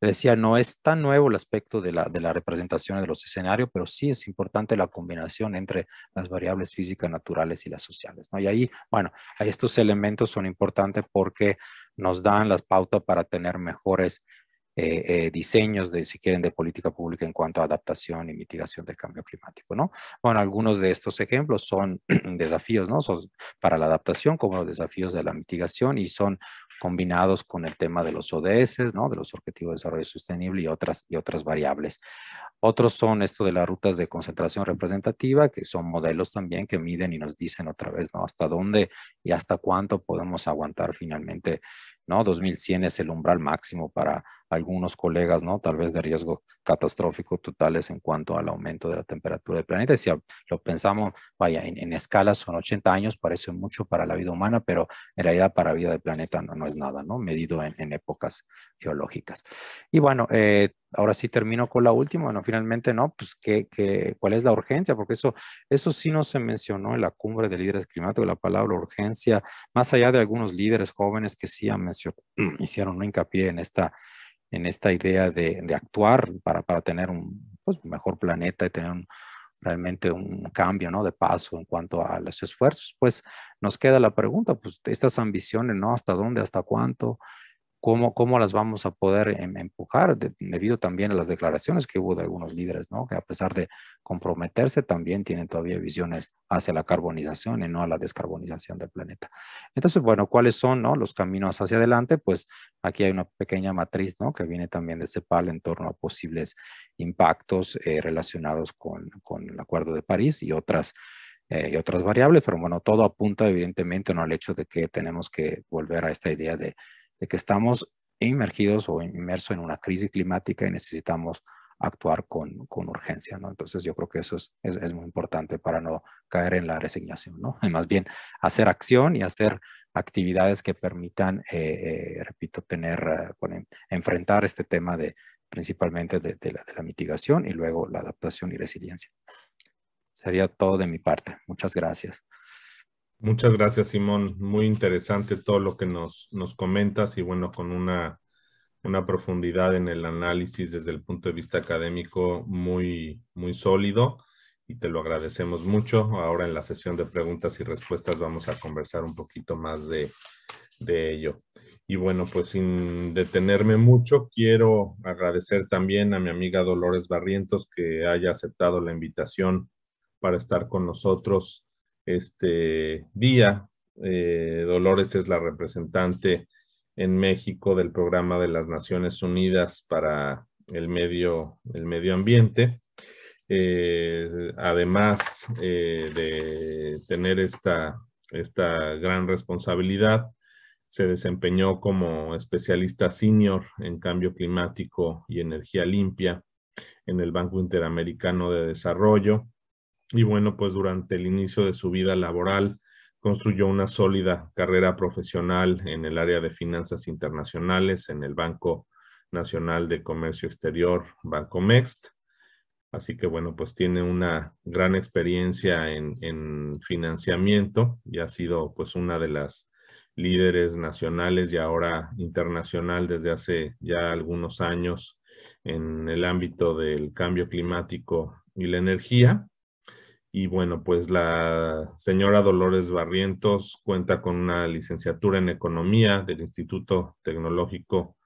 Decía, no es tan nuevo el aspecto de la representación de los escenarios, pero sí es importante la combinación entre las variables físicas naturales y las sociales, ¿no? Y ahí, bueno, ahí estos elementos son importantes porque nos dan las pautas para tener mejores diseños si quieren, de política pública en cuanto a adaptación y mitigación del cambio climático, ¿no? Bueno, algunos de estos ejemplos son desafíos, ¿no? Son para la adaptación como los desafíos de la mitigación y son combinados con el tema de los ODS, ¿no? De los Objetivos de Desarrollo Sostenible y otras variables. Otros son esto de las rutas de concentración representativa, que son modelos también que miden y nos dicen otra vez, ¿no? Hasta dónde y hasta cuánto podemos aguantar finalmente, ¿no? 2100 es el umbral máximo para algunos colegas, ¿no? Tal vez de riesgo catastrófico totales en cuanto al aumento de la temperatura del planeta. Y si lo pensamos, vaya, en escala son 80 años, parece mucho para la vida humana, pero en realidad para la vida del planeta no es nada, ¿no? Medido en épocas geológicas. Y bueno, ahora sí termino con la última. Bueno, finalmente, ¿no? Pues, ¿cuál es la urgencia? Porque eso sí no se mencionó en la cumbre de líderes climáticos, la palabra urgencia, más allá de algunos líderes jóvenes que sí hicieron un hincapié en esta idea de actuar para tener un mejor planeta y tener realmente un cambio, ¿no? De paso en cuanto a los esfuerzos. Pues nos queda la pregunta, pues estas ambiciones, ¿no? ¿Hasta dónde? ¿Hasta cuánto? ¿Cómo las vamos a poder empujar? Debido también a las declaraciones que hubo de algunos líderes, ¿no? Que a pesar de comprometerse, también tienen todavía visiones hacia la carbonización y no a la descarbonización del planeta. Entonces, bueno, ¿cuáles son, no, los caminos hacia adelante? Pues aquí hay una pequeña matriz, ¿no? Que viene también de CEPAL en torno a posibles impactos relacionados con el Acuerdo de París y otras variables, pero bueno, todo apunta evidentemente, ¿no? Al hecho de que tenemos que volver a esta idea de que estamos inmergidos o inmersos en una crisis climática y necesitamos actuar con urgencia, ¿no? Entonces yo creo que eso es muy importante para no caer en la resignación, ¿no? Y más bien hacer acción y hacer actividades que permitan, repito, enfrentar este tema principalmente de la mitigación y luego la adaptación y resiliencia. Sería todo de mi parte. Muchas gracias. Muchas gracias, Simón. Muy interesante todo lo que nos comentas y bueno, con una profundidad en el análisis desde el punto de vista académico muy, muy sólido y te lo agradecemos mucho. Ahora en la sesión de preguntas y respuestas vamos a conversar un poquito más de ello. Y bueno, pues sin detenerme mucho, quiero agradecer también a mi amiga Dolores Barrientos que haya aceptado la invitación para estar con nosotros este día. Dolores es la representante en México del Programa de las Naciones Unidas para el medio ambiente. Además de tener esta gran responsabilidad, se desempeñó como especialista senior en cambio climático y energía limpia en el Banco Interamericano de Desarrollo. Y bueno, pues durante el inicio de su vida laboral construyó una sólida carrera profesional en el área de finanzas internacionales en el Banco Nacional de Comercio Exterior, Bancomext. Así que bueno, pues tiene una gran experiencia en financiamiento y ha sido pues una de las líderes nacionales y ahora internacional desde hace ya algunos años en el ámbito del cambio climático y la energía. Y bueno, pues la señora Dolores Barrientos cuenta con una licenciatura en Economía del Instituto Tecnológico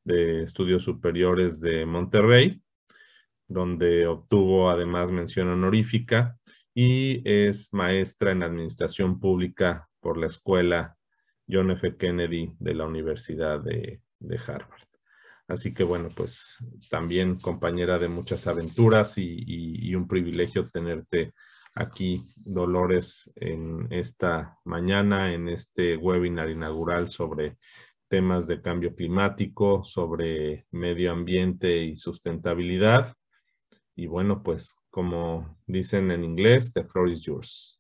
de Estudios Superiores de Monterrey, donde obtuvo además mención honorífica, y es maestra en Administración Pública por la Escuela John F. Kennedy de la Universidad de Harvard. Así que bueno, pues también compañera de muchas aventuras y un privilegio tenerte aquí, Dolores, en esta mañana, en este webinar inaugural sobre temas de cambio climático, sobre medio ambiente y sustentabilidad. Y bueno, pues como dicen en inglés, the floor is yours.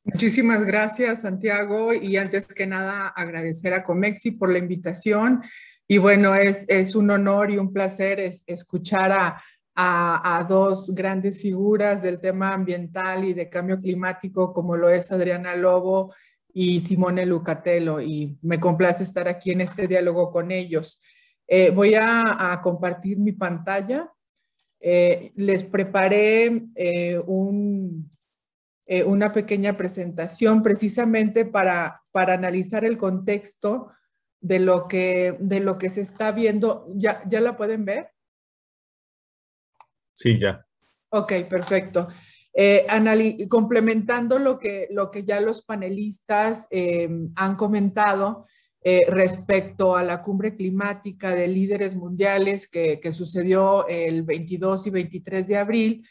Muchísimas gracias, Santiago, y antes que nada agradecer a Comexi por la invitación. Y bueno, es un honor y un placer escuchar a dos grandes figuras del tema ambiental y de cambio climático, como lo es Adriana Lobo y Simone Lucatello, y me complace estar aquí en este diálogo con ellos. Voy a compartir mi pantalla. Les preparé una pequeña presentación precisamente para analizar el contexto de lo que se está viendo. ¿Ya la pueden ver? Sí, ya. Ok, perfecto. Complementando lo que ya los panelistas han comentado respecto a la cumbre climática de líderes mundiales que sucedió el 22 y 23 de abril,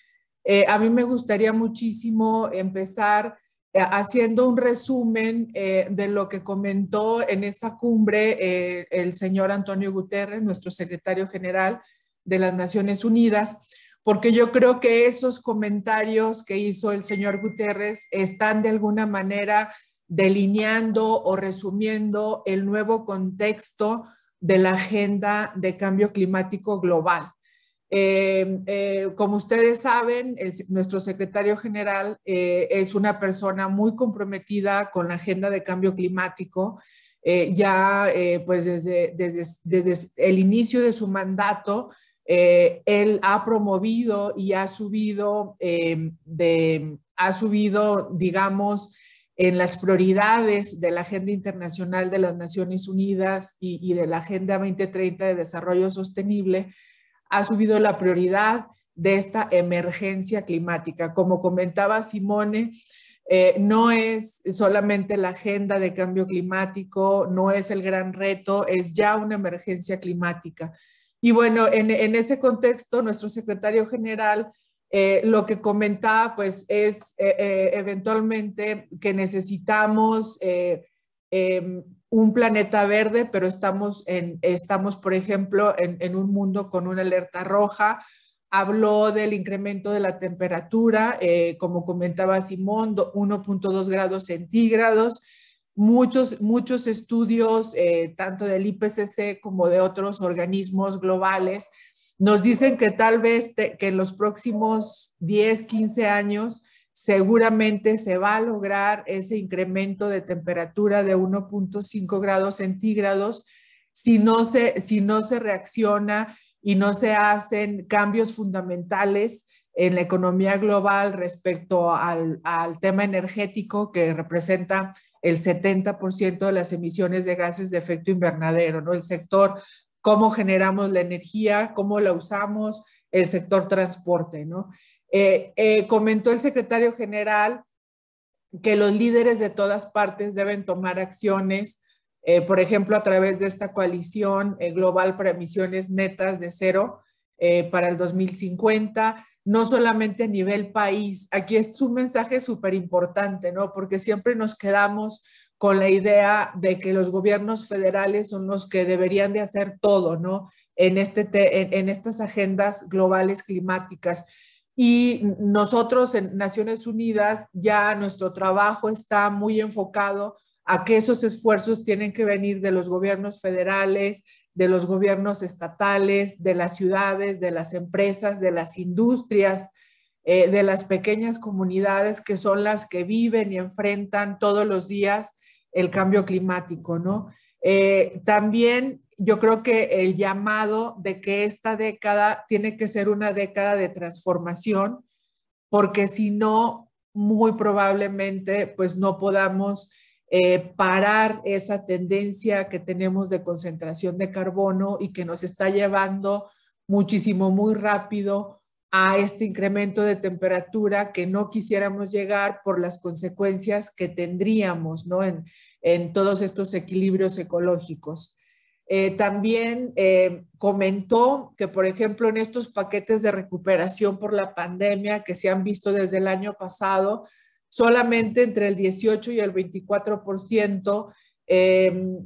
a mí me gustaría muchísimo empezar haciendo un resumen de lo que comentó en esta cumbre el señor Antonio Guterres, nuestro secretario general de las Naciones Unidas, porque yo creo que esos comentarios que hizo el señor Guterres están de alguna manera delineando o resumiendo el nuevo contexto de la agenda de cambio climático global. Como ustedes saben, nuestro secretario general es una persona muy comprometida con la agenda de cambio climático. Pues desde el inicio de su mandato, él ha promovido y ha subido, digamos, en las prioridades de la Agenda Internacional de las Naciones Unidas y de la Agenda 2030 de Desarrollo Sostenible, ha subido la prioridad de esta emergencia climática. Como comentaba Simone, no es solamente la agenda de cambio climático, no es el gran reto, es ya una emergencia climática. Y bueno, en ese contexto, nuestro secretario general lo que comentaba pues es eventualmente que necesitamos un planeta verde, pero estamos, por ejemplo, en un mundo con una alerta roja. Habló del incremento de la temperatura, como comentaba Simón, 1.2 grados centígrados. Muchos estudios, tanto del IPCC como de otros organismos globales, nos dicen que tal vez que en los próximos 10, 15 años seguramente se va a lograr ese incremento de temperatura de 1.5 grados centígrados si no se reacciona y no se hacen cambios fundamentales en la economía global respecto al tema energético, que representa el 70% de las emisiones de gases de efecto invernadero, ¿no? El sector, cómo generamos la energía, cómo la usamos, el sector transporte, ¿no? Comentó el secretario general que los líderes de todas partes deben tomar acciones, por ejemplo, a través de esta coalición global para emisiones netas de cero para el 2050, no solamente a nivel país. Aquí es un mensaje súper importante, ¿no? Porque siempre nos quedamos con la idea de que los gobiernos federales son los que deberían de hacer todo, ¿no? En estas agendas globales climáticas. Y nosotros en Naciones Unidas ya nuestro trabajo está muy enfocado a que esos esfuerzos tienen que venir de los gobiernos federales, de los gobiernos estatales, de las ciudades, de las empresas, de las industrias, de las pequeñas comunidades que son las que viven y enfrentan todos los días el cambio climático, ¿no? También yo creo que el llamado de que esta década tiene que ser una década de transformación, porque si no, muy probablemente pues no podamos parar esa tendencia que tenemos de concentración de carbono y que nos está llevando muchísimo, muy rápido a este incremento de temperatura que no quisiéramos llegar por las consecuencias que tendríamos, ¿no? En todos estos equilibrios ecológicos. También comentó que, por ejemplo, en estos paquetes de recuperación por la pandemia que se han visto desde el año pasado, solamente entre el 18 y el 24%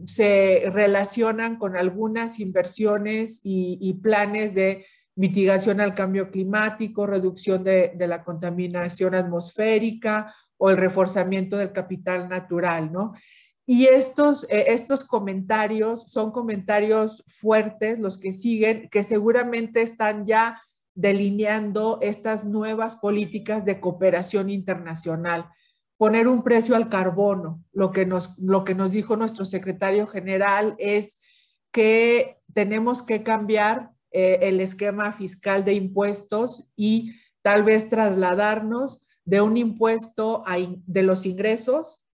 se relacionan con algunas inversiones y planes de mitigación al cambio climático, reducción de la contaminación atmosférica o el reforzamiento del capital natural, ¿no? Y estos comentarios son comentarios fuertes, los que siguen, que seguramente están ya delineando estas nuevas políticas de cooperación internacional. Poner un precio al carbono. Lo que nos dijo nuestro secretario general es que tenemos que cambiar el esquema fiscal de impuestos y tal vez trasladarnos de un impuesto de los ingresos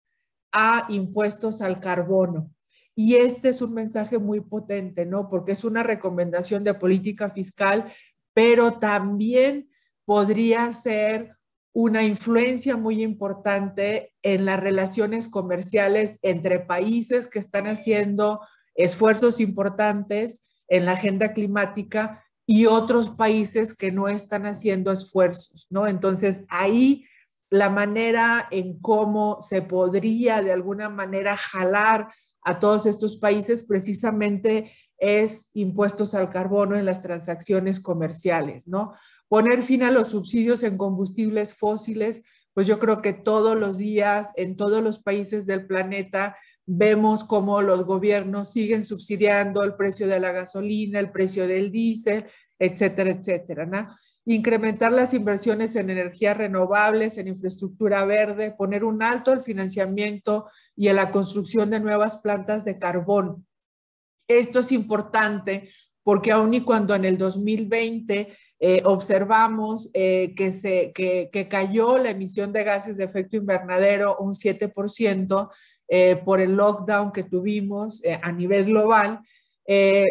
a impuestos al carbono. Y este es un mensaje muy potente, ¿no? Porque es una recomendación de política fiscal, pero también podría ser una influencia muy importante en las relaciones comerciales entre países que están haciendo esfuerzos importantes en la agenda climática y otros países que no están haciendo esfuerzos, ¿no? Entonces, ahí la manera en cómo se podría de alguna manera jalar a todos estos países precisamente es impuestos al carbono en las transacciones comerciales, ¿no? Poner fin a los subsidios en combustibles fósiles, pues yo creo que todos los días en todos los países del planeta vemos cómo los gobiernos siguen subsidiando el precio de la gasolina, el precio del diésel, etcétera, etcétera, ¿no? Incrementar las inversiones en energías renovables, en infraestructura verde, poner un alto al financiamiento y a la construcción de nuevas plantas de carbón. Esto es importante porque aun y cuando en el 2020 observamos que cayó la emisión de gases de efecto invernadero un 7% por el lockdown que tuvimos a nivel global,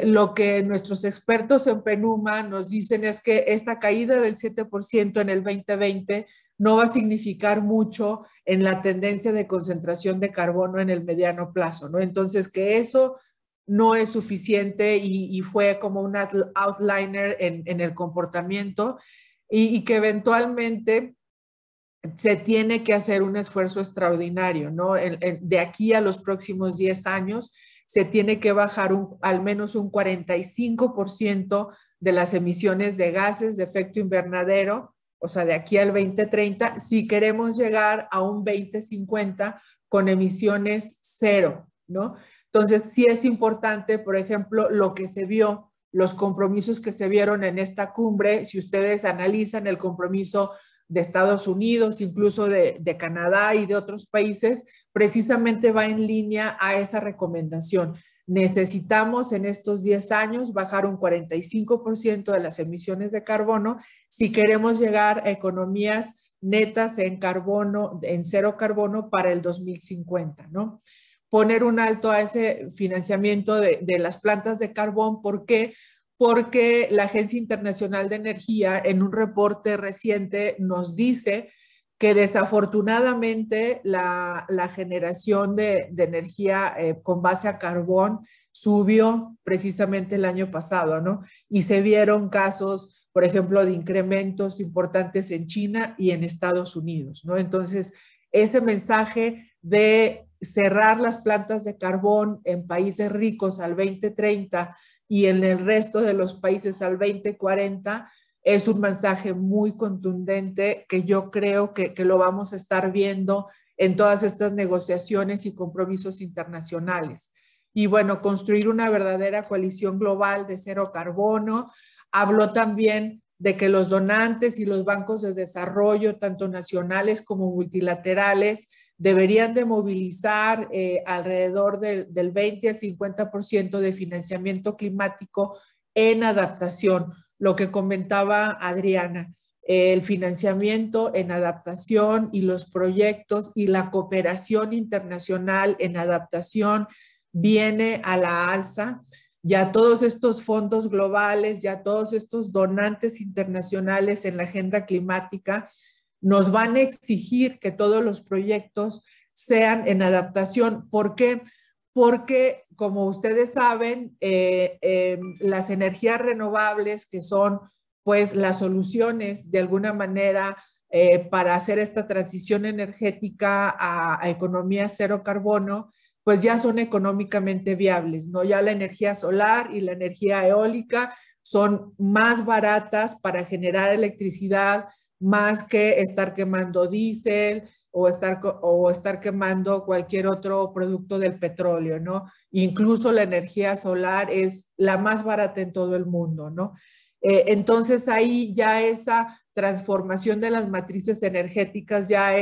lo que nuestros expertos en PENUMA nos dicen es que esta caída del 7% en el 2020 no va a significar mucho en la tendencia de concentración de carbono en el mediano plazo, ¿no? Entonces, que eso no es suficiente y fue como un outliner en el comportamiento y que eventualmente se tiene que hacer un esfuerzo extraordinario, ¿no? De aquí a los próximos 10 años se tiene que bajar al menos un 45% de las emisiones de gases de efecto invernadero, o sea, de aquí al 2030, si queremos llegar a un 2050 con emisiones cero, ¿no? Entonces, sí es importante, por ejemplo, lo que se vio, los compromisos que se vieron en esta cumbre, si ustedes analizan el compromiso de Estados Unidos, incluso de Canadá y de otros países, precisamente va en línea a esa recomendación. Necesitamos en estos 10 años bajar un 45% de las emisiones de carbono si queremos llegar a economías netas en carbono, en cero carbono para el 2050, ¿no? Poner un alto a ese financiamiento de las plantas de carbón. ¿Por qué? Porque la Agencia Internacional de Energía en un reporte reciente nos dice que desafortunadamente la generación de energía con base a carbón subió precisamente el año pasado, ¿no? Y se vieron casos, por ejemplo, de incrementos importantes en China y en Estados Unidos, ¿no? Entonces, ese mensaje de cerrar las plantas de carbón en países ricos al 2030 y en el resto de los países al 2040, es un mensaje muy contundente que yo creo que lo vamos a estar viendo en todas estas negociaciones y compromisos internacionales. Y bueno, construir una verdadera coalición global de cero carbono. Habló también de que los donantes y los bancos de desarrollo, tanto nacionales como multilaterales, deberían de movilizar alrededor del 20 al 50% de financiamiento climático en adaptación, lo que comentaba Adriana, el financiamiento en adaptación y los proyectos y la cooperación internacional en adaptación viene a la alza. Ya todos estos fondos globales, ya todos estos donantes internacionales en la agenda climática nos van a exigir que todos los proyectos sean en adaptación. ¿Por qué? Porque, como ustedes saben, las energías renovables, que son pues las soluciones de alguna manera para hacer esta transición energética a economía cero carbono, pues ya son económicamente viables, ¿no? Ya la energía solar y la energía eólica son más baratas para generar electricidad, más que estar quemando diésel o estar quemando cualquier otro producto del petróleo, ¿no? Incluso la energía solar es la más barata en todo el mundo, ¿no? Entonces ahí ya esa transformación de las matrices energéticas ya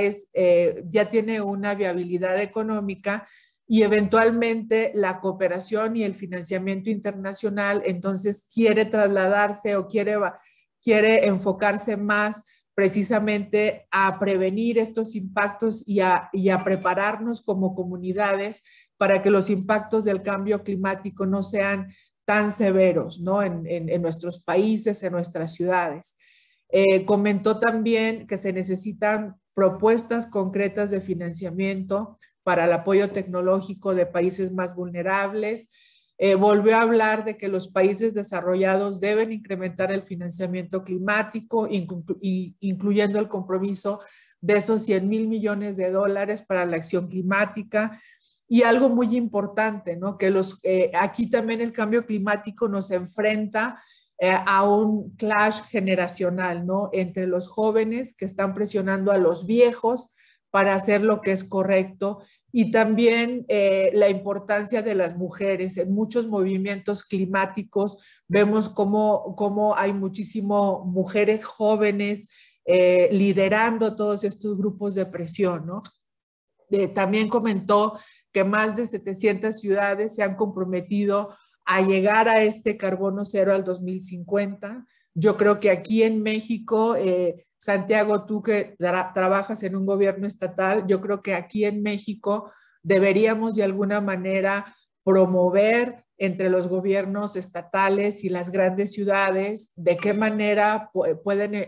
tiene una viabilidad económica, y eventualmente la cooperación y el financiamiento internacional entonces quiere trasladarse o quiere enfocarse más precisamente a prevenir estos impactos y a prepararnos como comunidades para que los impactos del cambio climático no sean tan severos, ¿no? En nuestros países, en nuestras ciudades. Comentó también que se necesitan propuestas concretas de financiamiento para el apoyo tecnológico de países más vulnerables. Volvió a hablar de que los países desarrollados deben incrementar el financiamiento climático, incluyendo el compromiso de esos 100,000 millones de dólares para la acción climática. Y algo muy importante, ¿no? Que aquí también el cambio climático nos enfrenta a un clash generacional, ¿no? Entre los jóvenes que están presionando a los viejos para hacer lo que es correcto, y también la importancia de las mujeres. En muchos movimientos climáticos vemos cómo hay muchísimas mujeres jóvenes liderando todos estos grupos de presión, ¿no? También comentó que más de 700 ciudades se han comprometido a llegar a este carbono cero al 2050. Yo creo que aquí en México, Santiago, tú que trabajas en un gobierno estatal, yo creo que aquí en México deberíamos de alguna manera promover entre los gobiernos estatales y las grandes ciudades de qué manera pueden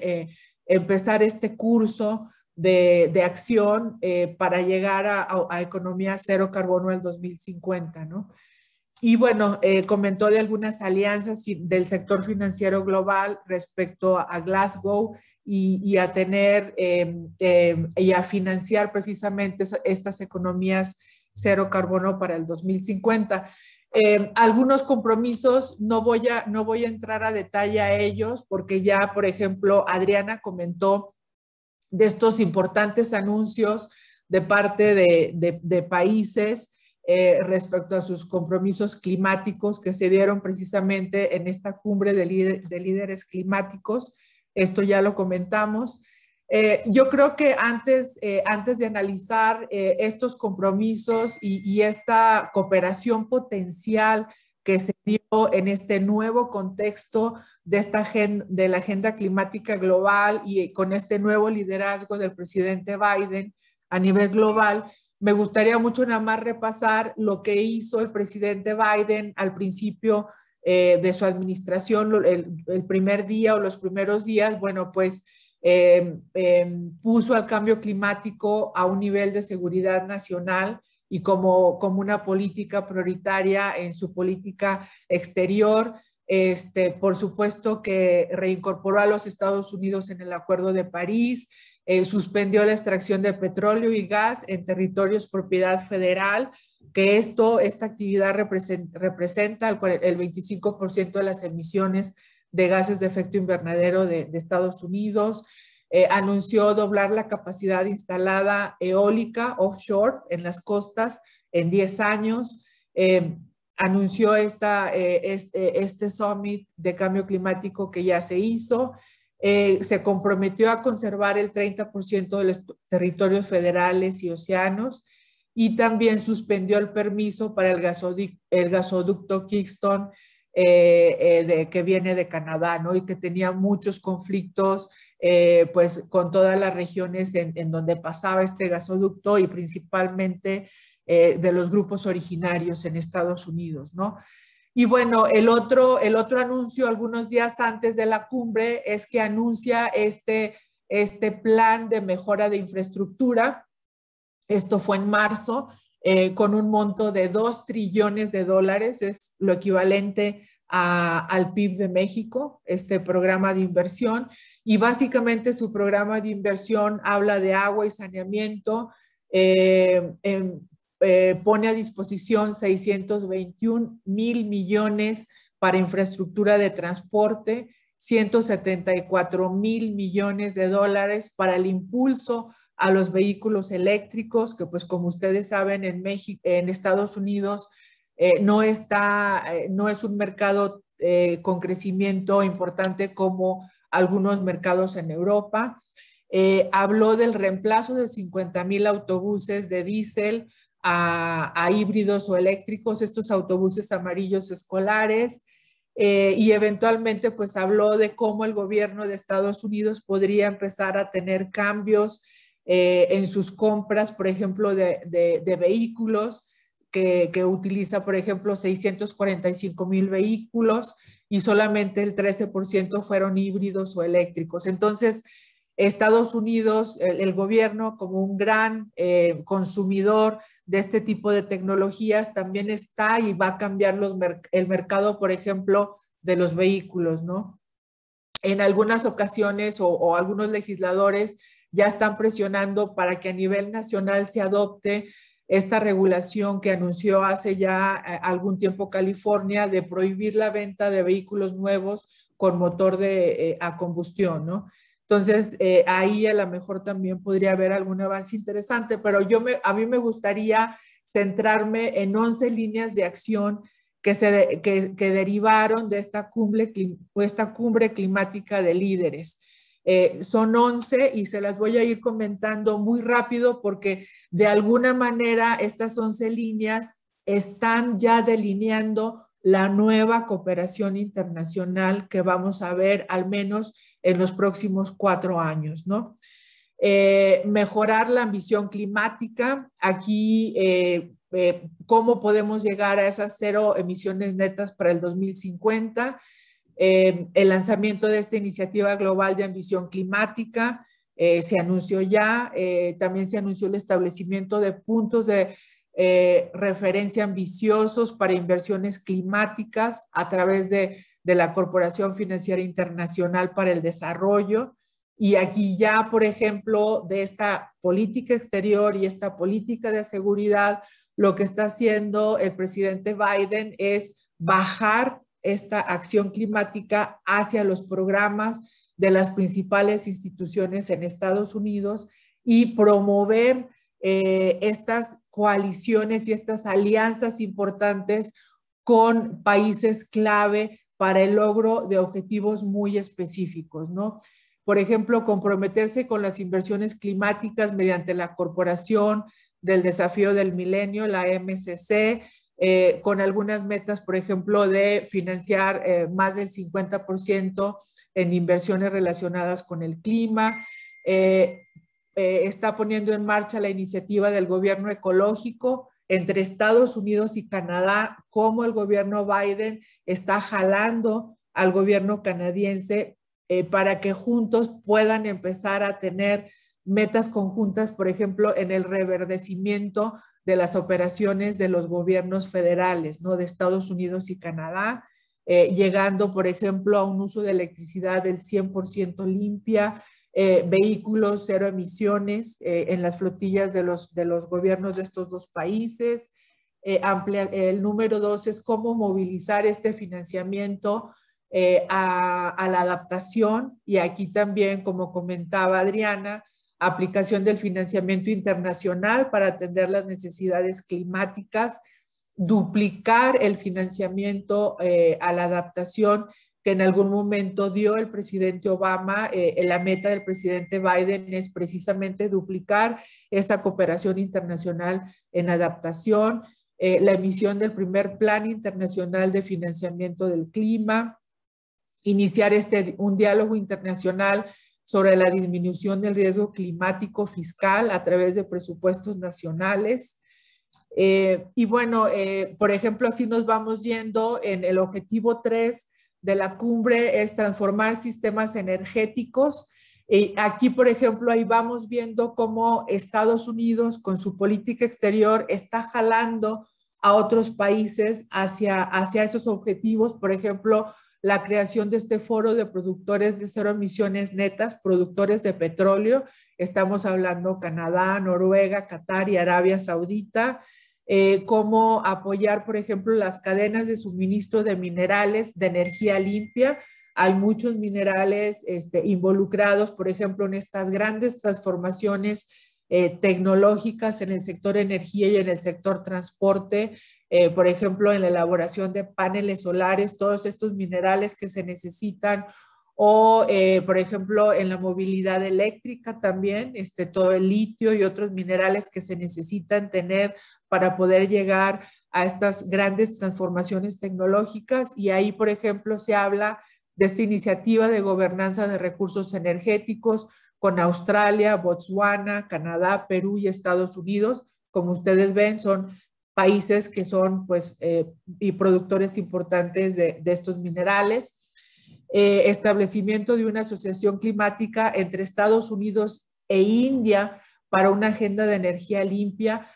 empezar este curso de acción para llegar a economía cero carbono al 2050, ¿no? Y bueno, comentó de algunas alianzas del sector financiero global respecto a Glasgow y a tener y a financiar precisamente estas economías cero carbono para el 2050. Algunos compromisos, no voy a entrar a detalle a ellos, porque ya, por ejemplo, Adriana comentó de estos importantes anuncios de parte de países respecto a sus compromisos climáticos que se dieron precisamente en esta cumbre de líderes climáticos. Esto ya lo comentamos. Yo creo que antes de analizar estos compromisos y esta cooperación potencial que se dio en este nuevo contexto de la agenda climática global y con este nuevo liderazgo del presidente Biden a nivel global, me gustaría mucho nada más repasar lo que hizo el presidente Biden al principio de su administración, el primer día o los primeros días. Bueno, pues puso al cambio climático a un nivel de seguridad nacional y como una política prioritaria en su política exterior. Por supuesto que reincorporó a los Estados Unidos en el Acuerdo de París, suspendió la extracción de petróleo y gas en territorios propiedad federal, que esta actividad representa el 25% de las emisiones de gases de efecto invernadero de Estados Unidos. Anunció doblar la capacidad instalada eólica offshore en las costas en 10 años. Anunció este summit de cambio climático que ya se hizo. Se comprometió a conservar el 30% de los territorios federales y océanos, y también suspendió el permiso para el gasoducto Keystone que viene de Canadá, ¿no? Y que tenía muchos conflictos pues con todas las regiones en donde pasaba este gasoducto, y principalmente de los grupos originarios en Estados Unidos, ¿no? Y bueno, el otro anuncio algunos días antes de la cumbre es que anuncia este plan de mejora de infraestructura. Esto fue en marzo, con un monto de $2 trillones, es lo equivalente al PIB de México, este programa de inversión. Y básicamente su programa de inversión habla de agua y saneamiento, pone a disposición 621,000 millones para infraestructura de transporte, 174,000 millones de dólares para el impulso a los vehículos eléctricos, que pues como ustedes saben en México, en Estados Unidos no es un mercado con crecimiento importante como algunos mercados en Europa. Habló del reemplazo de 50,000 autobuses de diésel a híbridos o eléctricos, estos autobuses amarillos escolares, y eventualmente pues habló de cómo el gobierno de Estados Unidos podría empezar a tener cambios en sus compras, por ejemplo, de vehículos, que utiliza, por ejemplo, 645,000 vehículos, y solamente el 13% fueron híbridos o eléctricos. Entonces, Estados Unidos, el gobierno, como un gran consumidor de este tipo de tecnologías, también está y va a cambiar el mercado, por ejemplo, de los vehículos, ¿no? En algunas ocasiones o algunos legisladores ya están presionando para que a nivel nacional se adopte esta regulación que anunció hace ya algún tiempo California, de prohibir la venta de vehículos nuevos con motor a combustión, ¿no? Entonces, ahí a lo mejor también podría haber algún avance interesante, pero a mí me gustaría centrarme en 11 líneas de acción que derivaron de esta cumbre climática de líderes. Son 11 y se las voy a ir comentando muy rápido porque de alguna manera estas 11 líneas están ya delineando la nueva cooperación internacional que vamos a ver al menos en los próximos 4 años, ¿no? Mejorar la ambición climática. Aquí, ¿cómo podemos llegar a esas 0 emisiones netas para el 2050? El lanzamiento de esta iniciativa global de ambición climática se anunció ya. También se anunció el establecimiento de puntos de referencia ambiciosos para inversiones climáticas a través de la Corporación Financiera Internacional para el Desarrollo. Y aquí ya, por ejemplo, de esta política exterior y esta política de seguridad, lo que está haciendo el presidente Biden es bajar esta acción climática hacia los programas de las principales instituciones en Estados Unidos y promover estas coaliciones y estas alianzas importantes con países clave para el logro de objetivos muy específicos, ¿no? Por ejemplo, comprometerse con las inversiones climáticas mediante la Corporación del Desafío del Milenio, la MCC, con algunas metas, por ejemplo, de financiar más del 50% en inversiones relacionadas con el clima. Está poniendo en marcha la iniciativa del gobierno ecológico entre Estados Unidos y Canadá, como el gobierno Biden está jalando al gobierno canadiense para que juntos puedan empezar a tener metas conjuntas, por ejemplo, en el reverdecimiento de las operaciones de los gobiernos federales, ¿no? De Estados Unidos y Canadá, llegando, por ejemplo, a un uso de electricidad del 100% limpia, vehículos 0 emisiones en las flotillas de los gobiernos de estos dos países. El número 2 es cómo movilizar este financiamiento a la adaptación, y aquí también, como comentaba Adriana, aplicación del financiamiento internacional para atender las necesidades climáticas, duplicar el financiamiento a la adaptación que en algún momento dio el presidente Obama. La meta del presidente Biden es precisamente duplicar esa cooperación internacional en adaptación, la emisión del primer Plan Internacional de Financiamiento del Clima, iniciar un diálogo internacional sobre la disminución del riesgo climático fiscal a través de presupuestos nacionales. Y bueno, por ejemplo, así nos vamos yendo en el objetivo 3 de la cumbre, es transformar sistemas energéticos. Aquí, por ejemplo, ahí vamos viendo cómo Estados Unidos con su política exterior está jalando a otros países hacia esos objetivos. Por ejemplo, la creación de este foro de productores de cero emisiones netas, productores de petróleo. Estamos hablando Canadá, Noruega, Qatar y Arabia Saudita. Cómo apoyar, por ejemplo, las cadenas de suministro de minerales de energía limpia. Hay muchos minerales involucrados, por ejemplo, en estas grandes transformaciones tecnológicas en el sector energía y en el sector transporte. Por ejemplo, en la elaboración de paneles solares, todos estos minerales que se necesitan, o por ejemplo en la movilidad eléctrica también, todo el litio y otros minerales que se necesitan tener para poder llegar a estas grandes transformaciones tecnológicas. Y ahí, por ejemplo, se habla de esta iniciativa de gobernanza de recursos energéticos con Australia, Botswana, Canadá, Perú y Estados Unidos. Como ustedes ven, son países que son pues y productores importantes de estos minerales. Establecimiento de una asociación climática entre Estados Unidos e India para una agenda de energía limpia.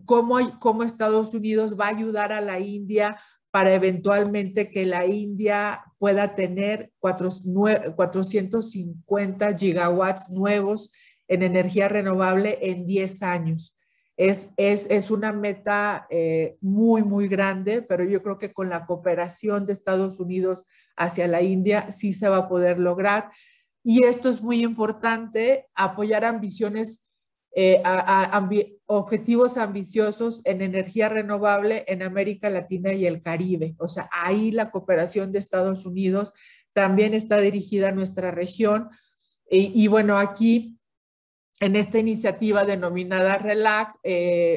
Cómo Estados Unidos va a ayudar a la India para eventualmente que la India pueda tener 450 gigawatts nuevos en energía renovable en 10 años. Es una meta muy, muy grande, pero yo creo que con la cooperación de Estados Unidos hacia la India sí se va a poder lograr. Y esto es muy importante, apoyar objetivos ambiciosos en energía renovable en América Latina y el Caribe. O sea, ahí la cooperación de Estados Unidos también está dirigida a nuestra región. Y bueno, aquí en esta iniciativa denominada RELAC,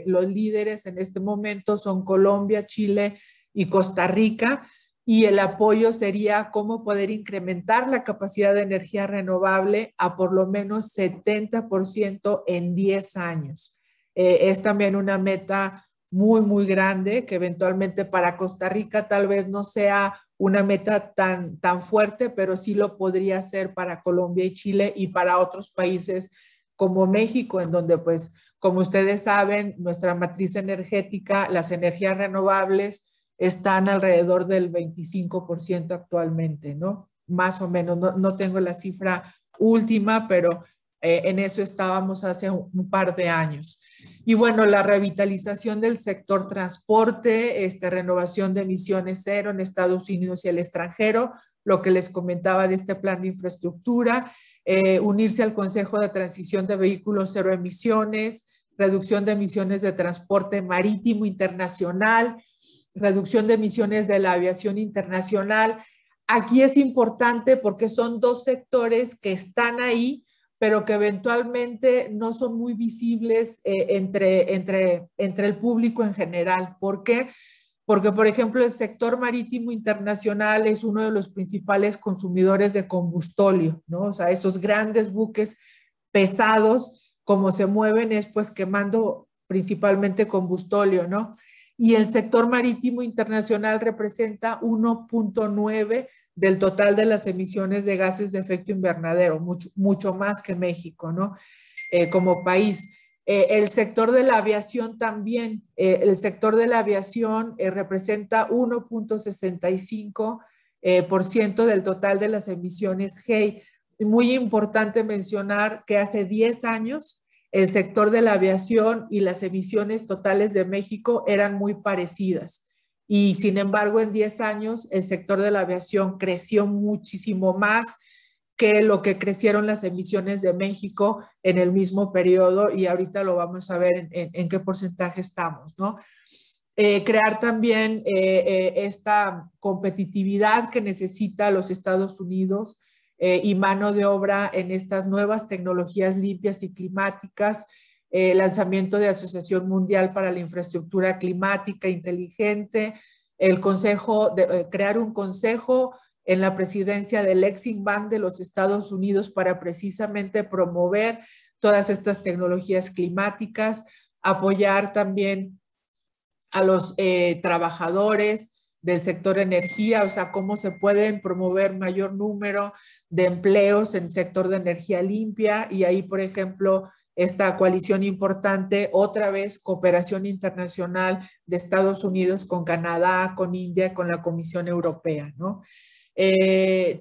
los líderes en este momento son Colombia, Chile y Costa Rica, y el apoyo sería cómo poder incrementar la capacidad de energía renovable a por lo menos 70% en 10 años. Es también una meta muy, muy grande que eventualmente para Costa Rica tal vez no sea una meta tan fuerte, pero sí lo podría ser para Colombia y Chile y para otros países como México, en donde pues, como ustedes saben, nuestra matriz energética, las energías renovables, están alrededor del 25% actualmente, ¿no? Más o menos, no tengo la cifra última, pero en eso estábamos hace un par de años. Y bueno, la revitalización del sector transporte, renovación de emisiones cero en Estados Unidos y el extranjero, lo que les comentaba de este plan de infraestructura, unirse al Consejo de Transición de Vehículos Cero Emisiones, reducción de emisiones de transporte marítimo internacional, reducción de emisiones de la aviación internacional. Aquí es importante porque son dos sectores que están ahí, pero que eventualmente no son muy visibles entre el público en general. ¿Por qué? Porque, por ejemplo, el sector marítimo internacional es uno de los principales consumidores de combustóleo, ¿no? O sea, esos grandes buques pesados, como se mueven, es pues quemando principalmente combustóleo, ¿no? Y el sector marítimo internacional representa 1.9 del total de las emisiones de gases de efecto invernadero, mucho más que México, ¿no? Como país. El sector de la aviación también, el sector de la aviación representa 1.65% del total de las emisiones GEI. Muy importante mencionar que hace 10 años el sector de la aviación y las emisiones totales de México eran muy parecidas. y sin embargo en 10 años el sector de la aviación creció muchísimo más que lo que crecieron las emisiones de México en el mismo periodo, y ahorita lo vamos a ver en qué porcentaje estamos, ¿no? Crear también esta competitividad que necesita los Estados Unidos y mano de obra en estas nuevas tecnologías limpias y climáticas, lanzamiento de Asociación Mundial para la Infraestructura Climática Inteligente, crear un consejo en la presidencia del Exim Bank de los Estados Unidos para precisamente promover todas estas tecnologías climáticas, apoyar también a los trabajadores del sector energía, o sea, cómo se pueden promover mayor número de empleos en el sector de energía limpia, y ahí, por ejemplo, esta coalición importante, otra vez cooperación internacional de Estados Unidos con Canadá, con India, con la Comisión Europea, ¿no?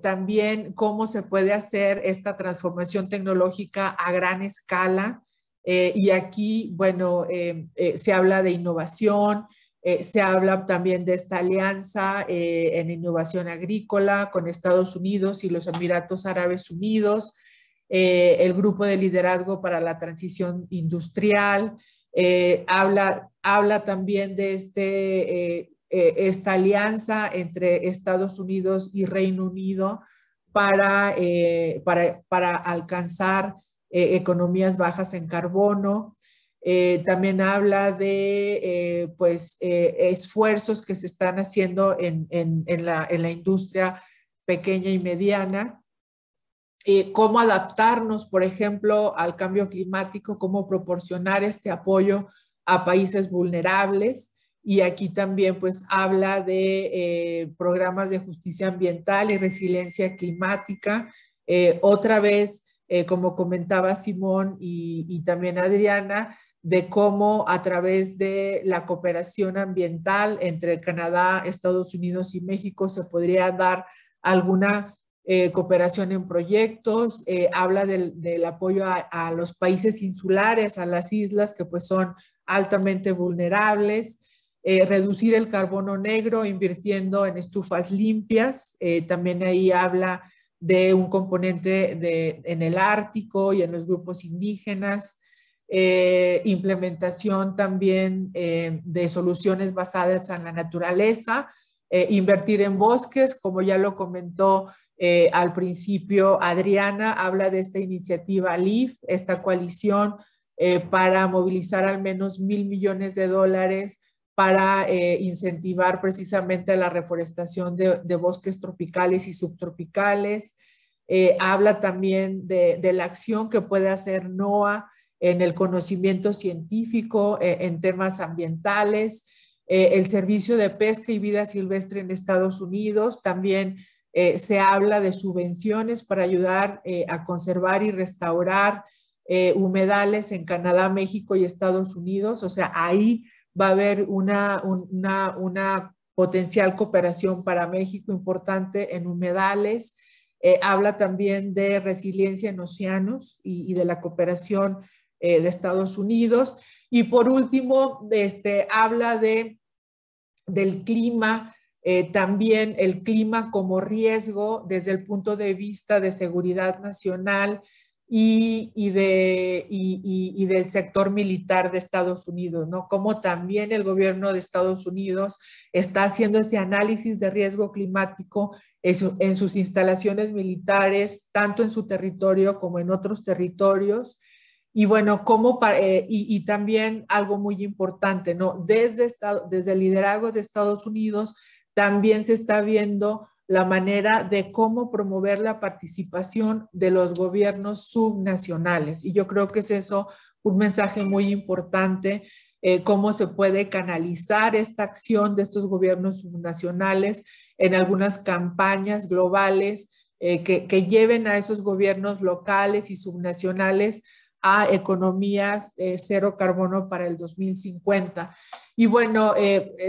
También cómo se puede hacer esta transformación tecnológica a gran escala, y aquí, bueno, se habla de innovación, se habla también de esta alianza en innovación agrícola con Estados Unidos y los Emiratos Árabes Unidos, el grupo de liderazgo para la transición industrial, habla también de esta alianza entre Estados Unidos y Reino Unido para alcanzar economías bajas en carbono. También habla de esfuerzos que se están haciendo en la industria pequeña y mediana. Cómo adaptarnos, por ejemplo, al cambio climático, cómo proporcionar este apoyo a países vulnerables. Y aquí también pues habla de programas de justicia ambiental y resiliencia climática. Otra vez, como comentaba Simón y también Adriana, de cómo a través de la cooperación ambiental entre Canadá, Estados Unidos y México se podría dar alguna cooperación en proyectos. Habla del apoyo a los países insulares, a las islas que pues son altamente vulnerables. Reducir el carbono negro invirtiendo en estufas limpias. También ahí habla de un componente en el Ártico y en los grupos indígenas. Implementación también de soluciones basadas en la naturaleza. Invertir en bosques, como ya lo comentó al principio Adriana, habla de esta iniciativa LEAF, esta coalición para movilizar al menos $1,000 millones para incentivar precisamente la reforestación de bosques tropicales y subtropicales. Habla también de la acción que puede hacer NOAA en el conocimiento científico, en temas ambientales, el servicio de pesca y vida silvestre en Estados Unidos. También se habla de subvenciones para ayudar a conservar y restaurar humedales en Canadá, México y Estados Unidos. O sea, ahí va a haber una potencial cooperación para México importante en humedales. Habla también de resiliencia en océanos y de la cooperación de Estados Unidos. Y por último, habla del clima, también el clima como riesgo desde el punto de vista de seguridad nacional y del sector militar de Estados Unidos, ¿no? Como también el gobierno de Estados Unidos está haciendo ese análisis de riesgo climático en sus instalaciones militares, tanto en su territorio como en otros territorios. Y bueno, y también algo muy importante, ¿no? Desde el liderazgo de Estados Unidos también se está viendo la manera de cómo promover la participación de los gobiernos subnacionales. Y yo creo que es eso un mensaje muy importante, cómo se puede canalizar esta acción de estos gobiernos subnacionales en algunas campañas globales que lleven a esos gobiernos locales y subnacionales a economías cero carbono para el 2050. Y bueno,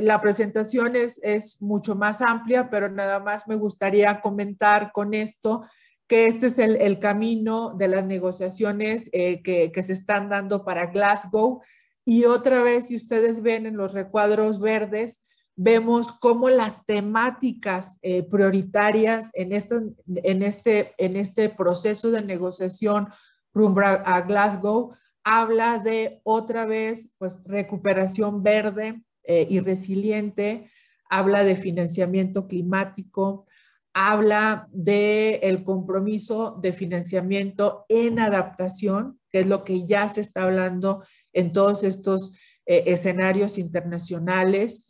la presentación es mucho más amplia, pero nada más me gustaría comentar con esto que este es el camino de las negociaciones que se están dando para Glasgow. Y otra vez, si ustedes ven en los recuadros verdes, vemos cómo las temáticas prioritarias en este proceso de negociación rumbo a Glasgow habla de otra vez pues, recuperación verde y resiliente, habla de financiamiento climático, habla del compromiso de financiamiento en adaptación, que es lo que ya se está hablando en todos estos escenarios internacionales,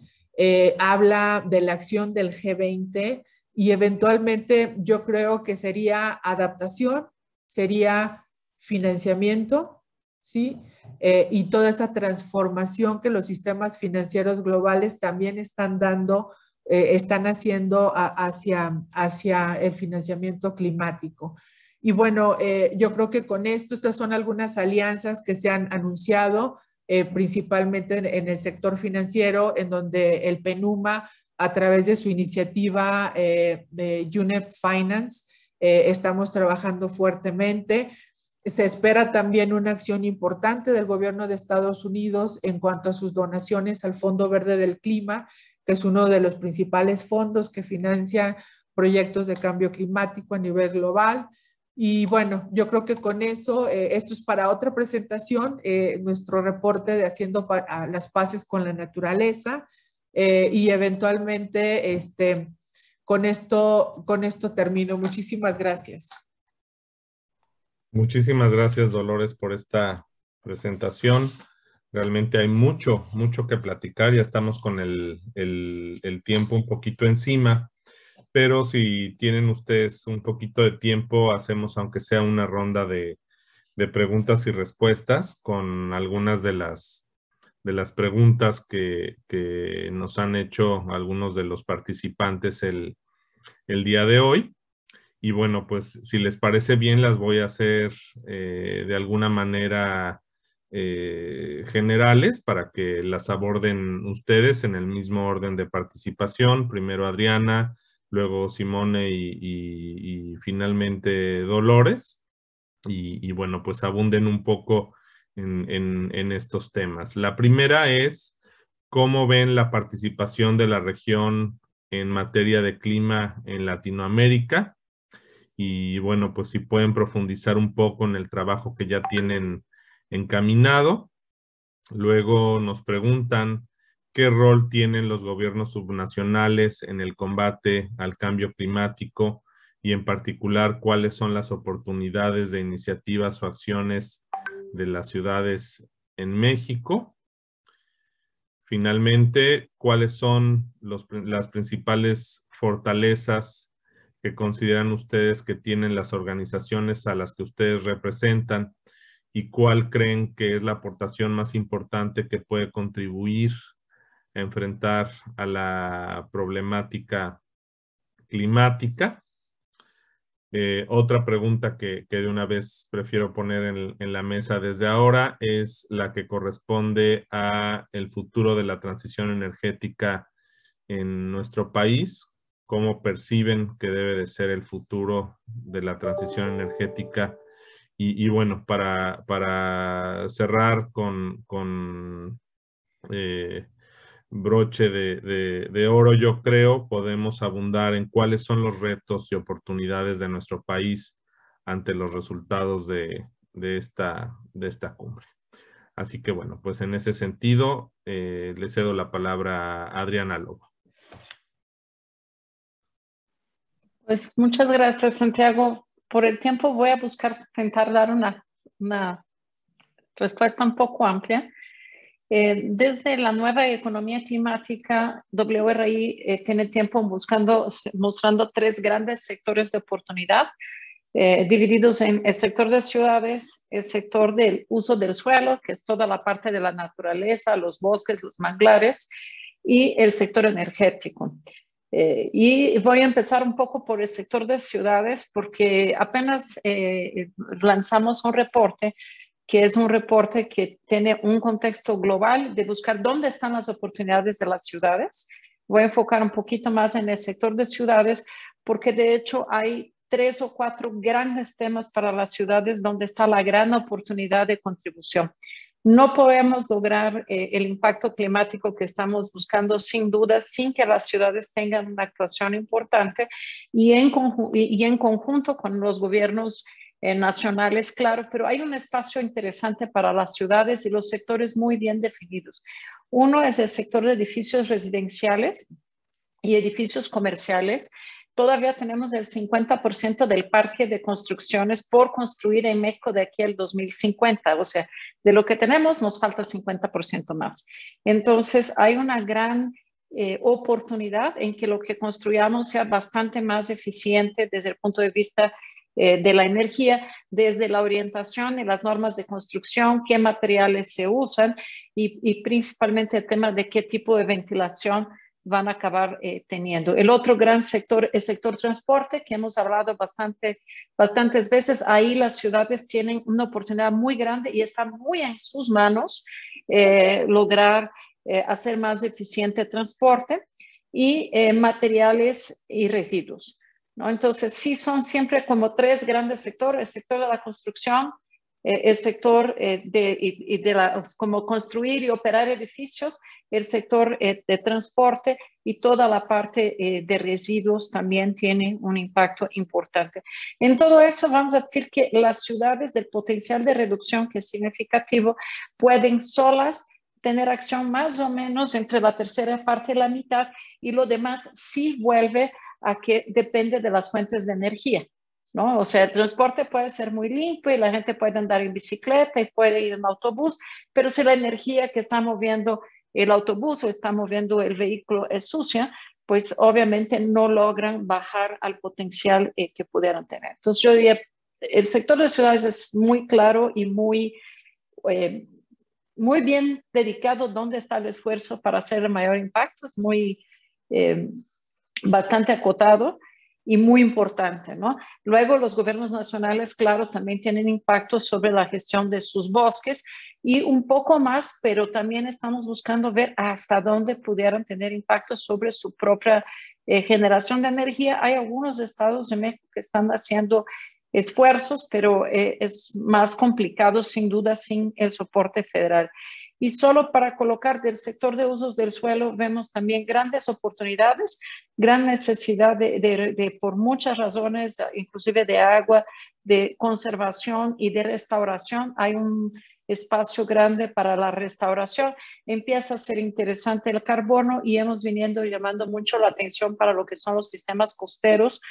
habla de la acción del G20 y eventualmente yo creo que sería adaptación, sería financiamiento, ¿sí? Y toda esa transformación que los sistemas financieros globales también están dando, están haciendo hacia el financiamiento climático. Y bueno, yo creo que con esto, estas son algunas alianzas que se han anunciado, principalmente en el sector financiero, en donde el PENUMA, a través de su iniciativa de UNEP Finance, estamos trabajando fuertemente. Se espera también una acción importante del gobierno de Estados Unidos en cuanto a sus donaciones al Fondo Verde del Clima, que es uno de los principales fondos que financian proyectos de cambio climático a nivel global. Y bueno, yo creo que con eso, esto es para otra presentación, nuestro reporte de Haciendo las Paces con la Naturaleza, y eventualmente con esto termino. Muchísimas gracias. Muchísimas gracias, Dolores, por esta presentación. Realmente hay mucho que platicar. Ya estamos con el tiempo un poquito encima, pero si tienen ustedes un poquito de tiempo, hacemos aunque sea una ronda de preguntas y respuestas con algunas de las preguntas que nos han hecho algunos de los participantes el día de hoy. Y bueno, pues si les parece bien, las voy a hacer de alguna manera generales para que las aborden ustedes en el mismo orden de participación. Primero Adriana, luego Simone y finalmente Dolores. Y bueno, pues abunden un poco en estos temas. La primera es, ¿cómo ven la participación de la región en materia de clima en Latinoamérica? Y bueno, pues si pueden profundizar un poco en el trabajo que ya tienen encaminado. Luego nos preguntan qué rol tienen los gobiernos subnacionales en el combate al cambio climático y en particular cuáles son las oportunidades de iniciativas o acciones de las ciudades en México. Finalmente, cuáles son las principales fortalezas que consideran ustedes que tienen las organizaciones a las que ustedes representan y cuál creen que es la aportación más importante que puede contribuir a enfrentar a la problemática climática. Otra pregunta que de una vez prefiero poner en la mesa desde ahora es la que corresponde a el futuro de la transición energética en nuestro país. ¿Cómo perciben que debe de ser el futuro de la transición energética? Y bueno, para cerrar con broche de oro, yo creo, podemos abundar en cuáles son los retos y oportunidades de nuestro país ante los resultados de esta cumbre. Así que bueno, pues en ese sentido, le cedo la palabra a Adriana Lobo. Pues muchas gracias, Santiago. Por el tiempo voy a intentar dar una respuesta un poco amplia. Desde la nueva economía climática, WRI tiene tiempo mostrando 3 grandes sectores de oportunidad, divididos en el sector de ciudades, el sector del uso del suelo, que es toda la parte de la naturaleza, los bosques, los manglares, y el sector energético. Y voy a empezar un poco por el sector de ciudades, porque apenas lanzamos un reporte, que es un reporte que tiene un contexto global de buscar dónde están las oportunidades de las ciudades. Voy a enfocar un poquito más en el sector de ciudades, porque de hecho hay 3 o 4 grandes temas para las ciudades donde está la gran oportunidad de contribución. No podemos lograr el impacto climático que estamos buscando sin duda, sin que las ciudades tengan una actuación importante y en conjunto con los gobiernos nacionales, claro, pero hay un espacio interesante para las ciudades y los sectores muy bien definidos. Uno es el sector de edificios residenciales y edificios comerciales. Todavía tenemos el 50% del parque de construcciones por construir en México de aquí al 2050. O sea, de lo que tenemos nos falta 50% más. Entonces, hay una gran oportunidad en que lo que construyamos sea bastante más eficiente desde el punto de vista de la energía, desde la orientación y las normas de construcción, qué materiales se usan y principalmente el tema de qué tipo de ventilación van a acabar teniendo. El otro gran sector es el sector transporte, que hemos hablado bastantes veces. Ahí las ciudades tienen una oportunidad muy grande y está muy en sus manos lograr hacer más eficiente el transporte y materiales y residuos, ¿no? Entonces, sí son siempre como tres grandes sectores: el sector de la construcción, el sector como construir y operar edificios, el sector de transporte y toda la parte de residuos también tiene un impacto importante. En todo eso vamos a decir que las ciudades del potencial de reducción que es significativo pueden solas tener acción más o menos entre la tercera parte y la mitad, y lo demás sí vuelve a que depende de las fuentes de energía, ¿no? O sea, el transporte puede ser muy limpio y la gente puede andar en bicicleta y puede ir en autobús, pero si la energía que está moviendo el autobús o está moviendo el vehículo es sucia, pues obviamente no logran bajar al potencial que pudieran tener. Entonces yo diría, el sector de ciudades es muy claro y muy bien dedicado dónde está el esfuerzo para hacer el mayor impacto, es muy bastante acotado y muy importante, ¿no? Luego los gobiernos nacionales, claro, también tienen impacto sobre la gestión de sus bosques y un poco más, pero también estamos buscando ver hasta dónde pudieran tener impacto sobre su propia generación de energía. Hay algunos estados de México que están haciendo esfuerzos, pero es más complicado sin duda sin el soporte federal. Y solo para colocar del sector de usos del suelo vemos también grandes oportunidades, gran necesidad por muchas razones, inclusive de agua, de conservación y de restauración. Hay un espacio grande para la restauración. Empieza a ser interesante el carbono y hemos venido llamando mucho la atención para lo que son los sistemas costeros,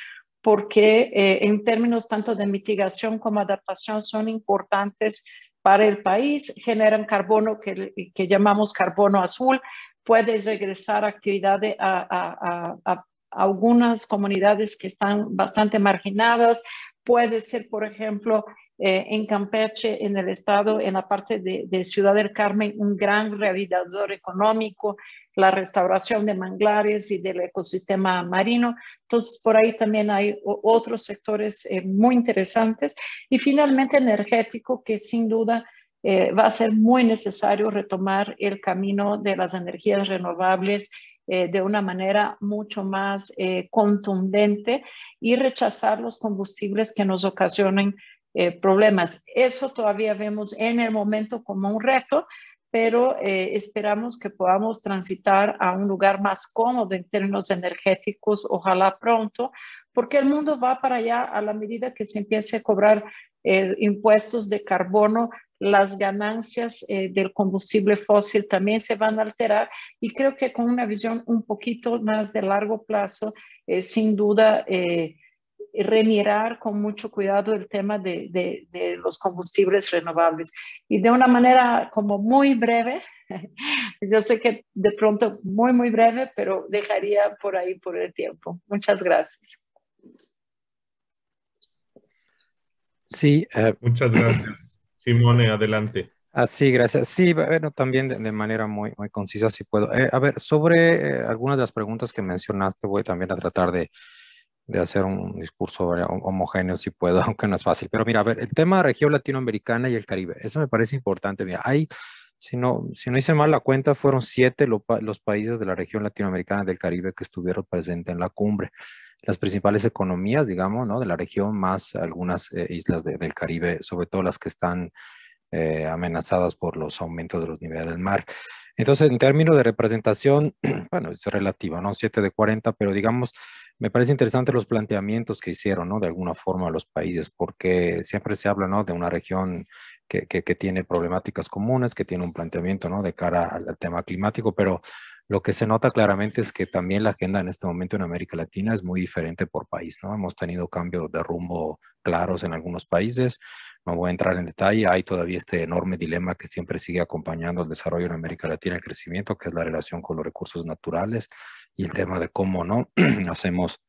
porque en términos tanto de mitigación como adaptación son importantes para el país, generan carbono que llamamos carbono azul, puede regresar actividad a algunas comunidades que están bastante marginadas, puede ser, por ejemplo, en Campeche, en el estado, en la parte de Ciudad del Carmen, un gran rehabilitador económico, la restauración de manglares y del ecosistema marino. Entonces, por ahí también hay otros sectores muy interesantes. Y finalmente, energético, que sin duda va a ser muy necesario retomar el camino de las energías renovables de una manera mucho más contundente y rechazar los combustibles que nos ocasionen problemas. Eso todavía vemos en el momento como un reto, pero esperamos que podamos transitar a un lugar más cómodo en términos energéticos, ojalá pronto, porque el mundo va para allá a la medida que se empiece a cobrar impuestos de carbono. Las ganancias del combustible fósil también se van a alterar y creo que con una visión un poquito más de largo plazo, sin duda, remirar con mucho cuidado el tema de los combustibles renovables. Y de una manera como muy breve, yo sé que de pronto muy breve, pero dejaría por ahí por el tiempo. Muchas gracias. Sí. Muchas gracias. Simone, adelante. Sí, gracias. Sí, bueno, también de manera muy concisa, si puedo. A ver, sobre algunas de las preguntas que mencionaste, voy también a tratar de hacer un discurso homogéneo, si puedo, aunque no es fácil. Pero mira, a ver, el tema región latinoamericana y el Caribe, eso me parece importante. Mira, si no hice mal la cuenta, fueron 7 los países de la región latinoamericana y del Caribe que estuvieron presentes en la cumbre. Las principales economías, digamos, ¿no?, de la región, más algunas islas del Caribe, sobre todo las que están amenazadas por los aumentos de los niveles del mar. Entonces, en términos de representación, bueno, es relativa, ¿no? 7 de 40, pero digamos, me parece interesante los planteamientos que hicieron, ¿no? De alguna forma los países, porque siempre se habla, ¿no? De una región que tiene problemáticas comunes, que tiene un planteamiento, ¿no? De cara al tema climático, pero lo que se nota claramente es que también la agenda en este momento en América Latina es muy diferente por país, ¿no? Hemos tenido cambios de rumbo claros en algunos países. No voy a entrar en detalle, hay todavía este enorme dilema que siempre sigue acompañando el desarrollo en América Latina, el crecimiento, que es la relación con los recursos naturales y el tema de cómo no hacemos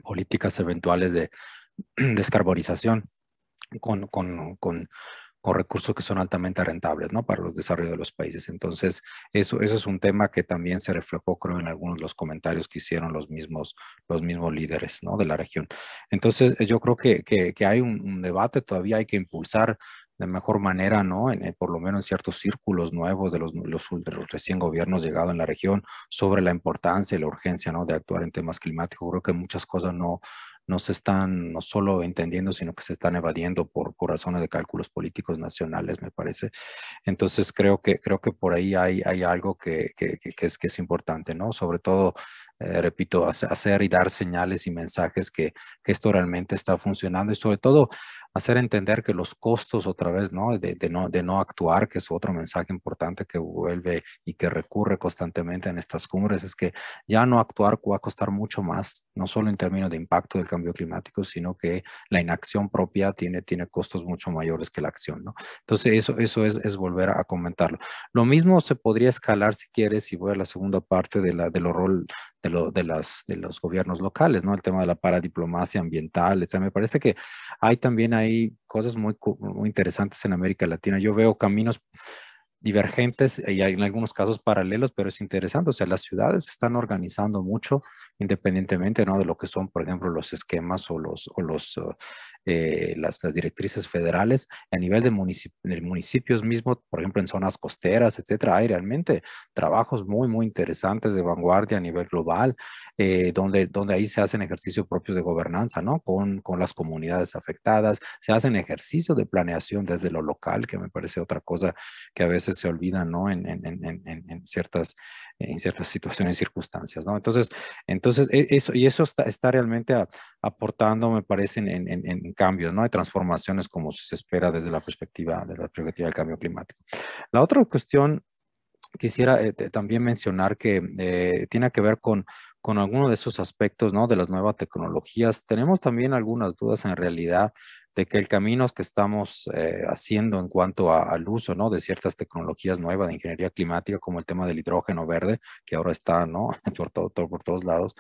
políticas eventuales de descarbonización con recursos que son altamente rentables, ¿no? Para los desarrollos de los países. Entonces, eso es un tema que también se reflejó, creo, en algunos de los comentarios que hicieron los mismos líderes, ¿no? De la región. Entonces, yo creo que hay un debate, todavía hay que impulsar de mejor manera, ¿no? Por lo menos en ciertos círculos nuevos de los recién gobiernos llegados en la región sobre la importancia y la urgencia, ¿no? De actuar en temas climáticos. Creo que muchas cosas no se están no solo entendiendo, sino que se están evadiendo por razones de cálculos políticos nacionales, me parece. Entonces creo que por ahí hay algo que es importante, ¿no? Sobre todo, repito, hacer y dar señales y mensajes que esto realmente está funcionando y sobre todo hacer entender que los costos otra vez, ¿no? De no actuar, que es otro mensaje importante que vuelve y que recurre constantemente en estas cumbres, es que ya no actuar va a costar mucho más, no solo en términos de impacto del cambio climático, sino que la inacción propia tiene costos mucho mayores que la acción, ¿no? Entonces eso es volver a comentarlo. Lo mismo se podría escalar si quieres, si voy a la segunda parte de los rol de los gobiernos locales, ¿no? El tema de la paradiplomacia ambiental, etc. Me parece que hay cosas muy interesantes en América Latina. Yo veo caminos divergentes y hay en algunos casos paralelos, pero es interesante. O sea, las ciudades se están organizando mucho independientemente, ¿no? De lo que son, por ejemplo, los esquemas o las directrices federales a nivel de municipios mismos, por ejemplo, en zonas costeras, etcétera. Hay realmente trabajos muy interesantes de vanguardia a nivel global, donde ahí se hacen ejercicios propios de gobernanza, ¿no? Con las comunidades afectadas, se hacen ejercicios de planeación desde lo local, que me parece otra cosa que a veces se olvidan, ¿no? En ciertas situaciones y circunstancias, ¿no? Entonces eso está realmente aportando, me parece, en cambios, ¿no? Hay transformaciones como se espera desde la perspectiva del cambio climático. La otra cuestión quisiera también mencionar que tiene que ver con alguno de esos aspectos, ¿no? De las nuevas tecnologías. Tenemos también algunas dudas en realidad de que el camino que estamos haciendo en cuanto al uso, ¿no? De ciertas tecnologías nuevas de ingeniería climática, como el tema del hidrógeno verde, que ahora está, ¿no? Por todos lados,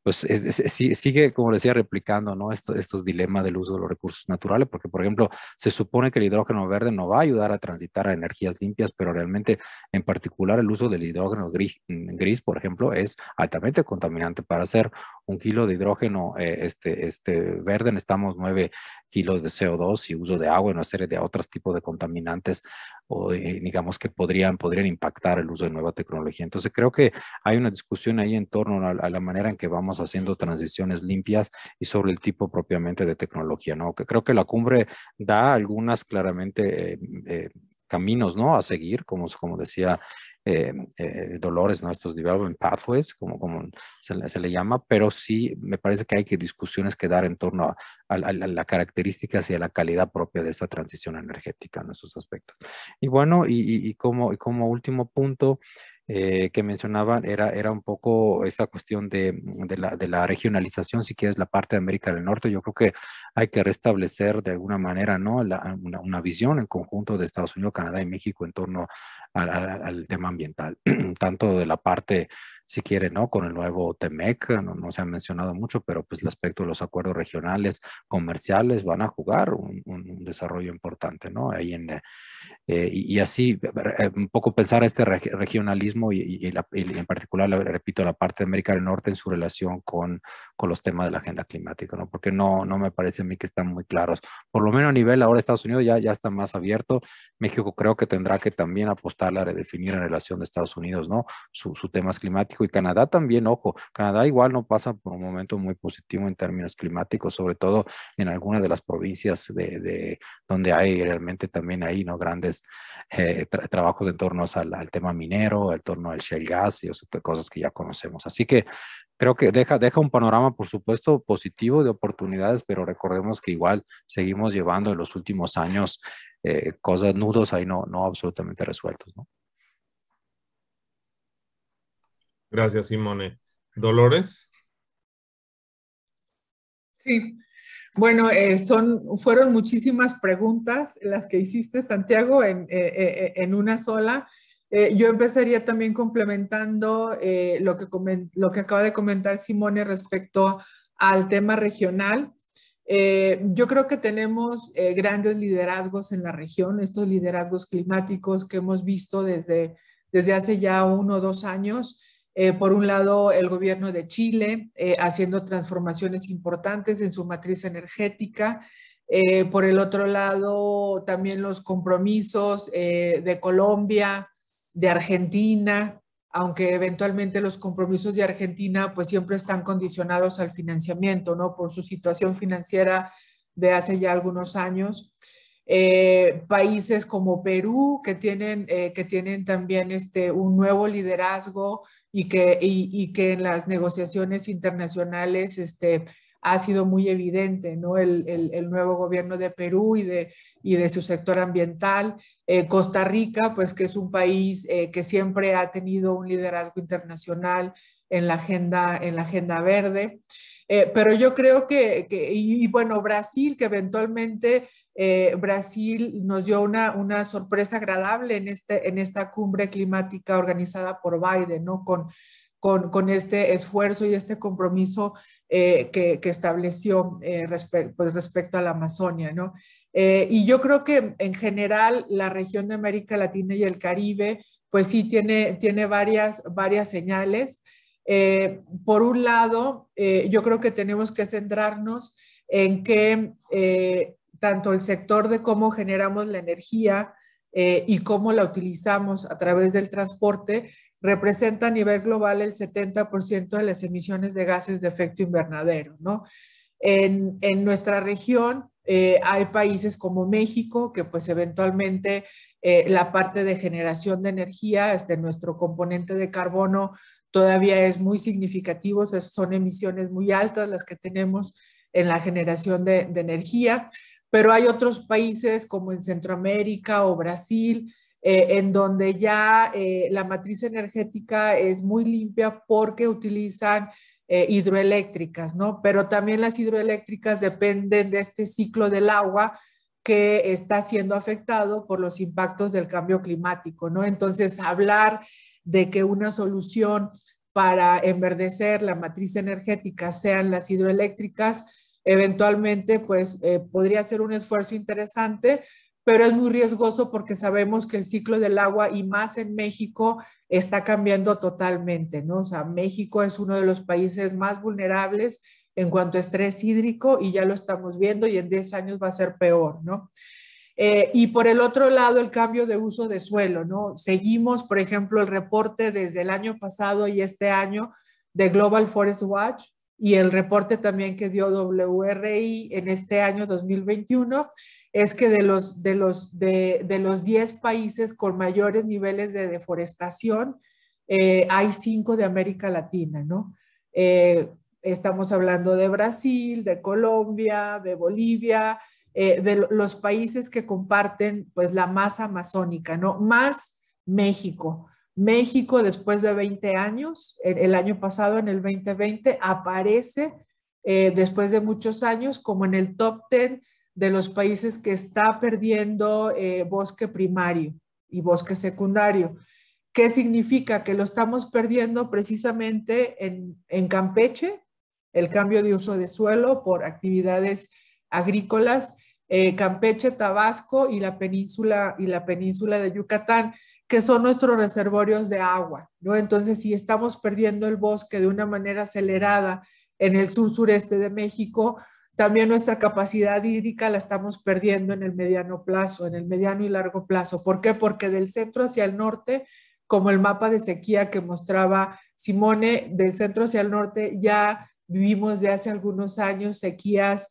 pues sigue, como decía, replicando, ¿no? Estos dilemas del uso de los recursos naturales, porque, por ejemplo, se supone que el hidrógeno verde no va a ayudar a transitar a energías limpias, pero realmente, en particular, el uso del hidrógeno gris, por ejemplo, es altamente contaminante. Para hacer 1 kilo de hidrógeno verde necesitamos 9 kilos de CO2 y uso de agua y una serie de otros tipos de contaminantes o digamos que podrían impactar el uso de nueva tecnología. Entonces creo que hay una discusión ahí en torno a la manera en que vamos haciendo transiciones limpias y sobre el tipo propiamente de tecnología, ¿no? Que creo que la cumbre da algunas claramente caminos, ¿no? A seguir, como decía Dolores, ¿no? Estos development pathways, como se le llama, pero sí me parece que hay discusiones que dar en torno a las características y a la calidad propia de esta transición energética en esos aspectos. Y bueno, y como último punto que mencionaban era un poco esta cuestión de la regionalización, si quieres, la parte de América del Norte. Yo creo que hay que restablecer de alguna manera, ¿no? Una visión en conjunto de Estados Unidos, Canadá y México en torno al tema ambiental, tanto de la parte, si quiere, ¿no? Con el nuevo TEMEC, no se ha mencionado mucho, pero pues el aspecto de los acuerdos regionales comerciales van a jugar un desarrollo importante, ¿no? Ahí y así un poco pensar este regionalismo y en particular, repito, la parte de América del Norte en su relación con los temas de la agenda climática, ¿no? Porque no me parece a mí que están muy claros. Por lo menos a nivel ahora Estados Unidos ya está más abierto. México creo que tendrá que también apostar a redefinir en relación de Estados Unidos, ¿no? Sus temas climáticos México y Canadá también, ojo, Canadá igual no pasa por un momento muy positivo en términos climáticos, sobre todo en algunas de las provincias de donde hay realmente también ahí, ¿no? Grandes trabajos en torno al tema minero, en torno al shale gas y otras cosas que ya conocemos. Así que creo que deja un panorama, por supuesto, positivo de oportunidades, pero recordemos que igual seguimos llevando en los últimos años cosas, nudos ahí no absolutamente resueltos, ¿no? Gracias, Simone. ¿Dolores? Sí, bueno, fueron muchísimas preguntas las que hiciste, Santiago, en una sola. Yo empezaría también complementando lo que acaba de comentar Simone respecto al tema regional. Yo creo que tenemos grandes liderazgos en la región, estos liderazgos climáticos que hemos visto desde hace ya 1 o 2 años. Por un lado, el gobierno de Chile haciendo transformaciones importantes en su matriz energética. Por el otro lado, también los compromisos de Colombia, de Argentina, aunque eventualmente los compromisos de Argentina pues siempre están condicionados al financiamiento, ¿no? Por su situación financiera de hace ya algunos años. Países como Perú que tienen también un nuevo liderazgo y que en las negociaciones internacionales ha sido muy evidente, ¿no? El nuevo gobierno de Perú y de su sector ambiental. Costa Rica, pues que es un país que siempre ha tenido un liderazgo internacional en la agenda verde. Pero yo creo y bueno, Brasil, que eventualmente Brasil nos dio una sorpresa agradable en esta cumbre climática organizada por Biden, ¿no? Con este esfuerzo y este compromiso que estableció pues respecto a la Amazonia, ¿no? Y yo creo que en general la región de América Latina y el Caribe, pues sí tiene varias señales. Por un lado, yo creo que tenemos que centrarnos en que tanto el sector de cómo generamos la energía y cómo la utilizamos a través del transporte representa a nivel global el 70% de las emisiones de gases de efecto invernadero, ¿no? En nuestra región hay países como México que pues eventualmente la parte de generación de energía, nuestro componente de carbono todavía es muy significativo, o sea, son emisiones muy altas las que tenemos en la generación de energía, pero hay otros países como en Centroamérica o Brasil, en donde ya la matriz energética es muy limpia porque utilizan hidroeléctricas, ¿no? Pero también las hidroeléctricas dependen de este ciclo del agua que está siendo afectado por los impactos del cambio climático, ¿no? Entonces, hablar de que una solución para enverdecer la matriz energética sean las hidroeléctricas, eventualmente pues podría ser un esfuerzo interesante, pero es muy riesgoso porque sabemos que el ciclo del agua y más en México está cambiando totalmente, ¿no? O sea, México es uno de los países más vulnerables en cuanto a estrés hídrico y ya lo estamos viendo y en 10 años va a ser peor, ¿no? Y por el otro lado, el cambio de uso de suelo, ¿no? Seguimos, por ejemplo, el reporte desde el año pasado y este año de Global Forest Watch y el reporte también que dio WRI en este año 2021 es que de los 10 países con mayores niveles de deforestación, hay 5 de América Latina, ¿no? Estamos hablando de Brasil, de Colombia, de Bolivia, de los países que comparten pues la masa amazónica, ¿no? Más México. México después de 20 años, el año pasado en el 2020, aparece después de muchos años como en el top 10 de los países que está perdiendo bosque primario y bosque secundario. ¿Qué significa? Que lo estamos perdiendo precisamente en Campeche, el cambio de uso de suelo por actividades agrícolas, Campeche, Tabasco y la península de Yucatán, que son nuestros reservorios de agua, ¿no? Entonces, si estamos perdiendo el bosque de una manera acelerada en el sur-sureste de México, también nuestra capacidad hídrica la estamos perdiendo en el mediano plazo, en el mediano y largo plazo. ¿Por qué? Porque del centro hacia el norte como el mapa de sequía que mostraba Simone, del centro hacia el norte ya vivimos de hace algunos años sequías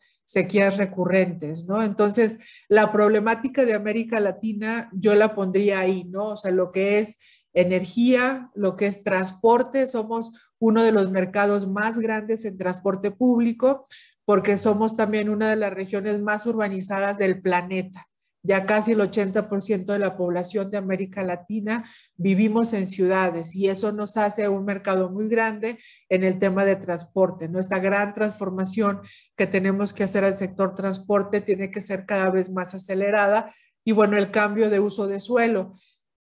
recurrentes, ¿no? Entonces, la problemática de América Latina yo la pondría ahí, ¿no? O sea, lo que es energía, lo que es transporte, somos uno de los mercados más grandes en transporte público, porque somos también una de las regiones más urbanizadas del planeta. Ya casi el 80% de la población de América Latina vivimos en ciudades y eso nos hace un mercado muy grande en el tema de transporte. Nuestra gran transformación que tenemos que hacer al sector transporte tiene que ser cada vez más acelerada y bueno, el cambio de uso de suelo.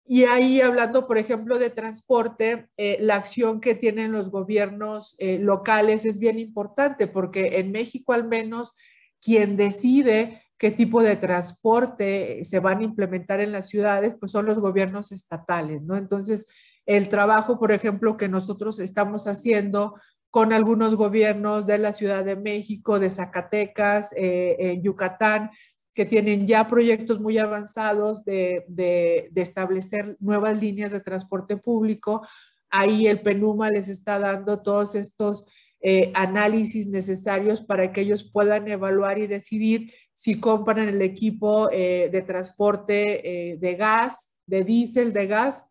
Y ahí hablando, por ejemplo, de transporte, la acción que tienen los gobiernos locales es bien importante porque en México al menos quien decide qué tipo de transporte se van a implementar en las ciudades, pues son los gobiernos estatales, ¿no? Entonces, el trabajo, por ejemplo, que nosotros estamos haciendo con algunos gobiernos de la Ciudad de México, de Zacatecas, en Yucatán, que tienen ya proyectos muy avanzados de establecer nuevas líneas de transporte público. Ahí el PENUMA les está dando todos estos análisis necesarios para que ellos puedan evaluar y decidir si compran el equipo de transporte de gas, de diésel, de gas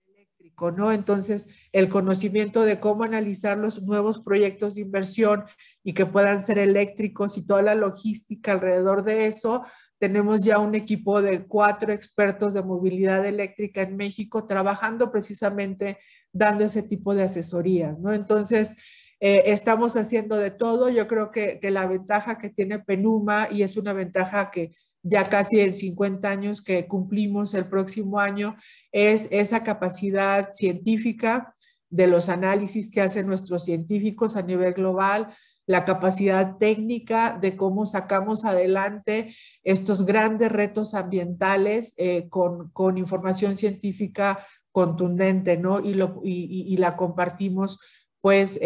eléctrico, ¿no? Entonces, el conocimiento de cómo analizar los nuevos proyectos de inversión y que puedan ser eléctricos y toda la logística alrededor de eso. Tenemos ya un equipo de 4 expertos de movilidad eléctrica en México trabajando precisamente dando ese tipo de asesorías, ¿no? Entonces, estamos haciendo de todo. Yo creo que la ventaja que tiene PENUMA, y es una ventaja que ya casi en 50 años que cumplimos el próximo año, es esa capacidad científica de los análisis que hacen nuestros científicos a nivel global, la capacidad técnica de cómo sacamos adelante estos grandes retos ambientales con información científica contundente, ¿no? Y la compartimos pues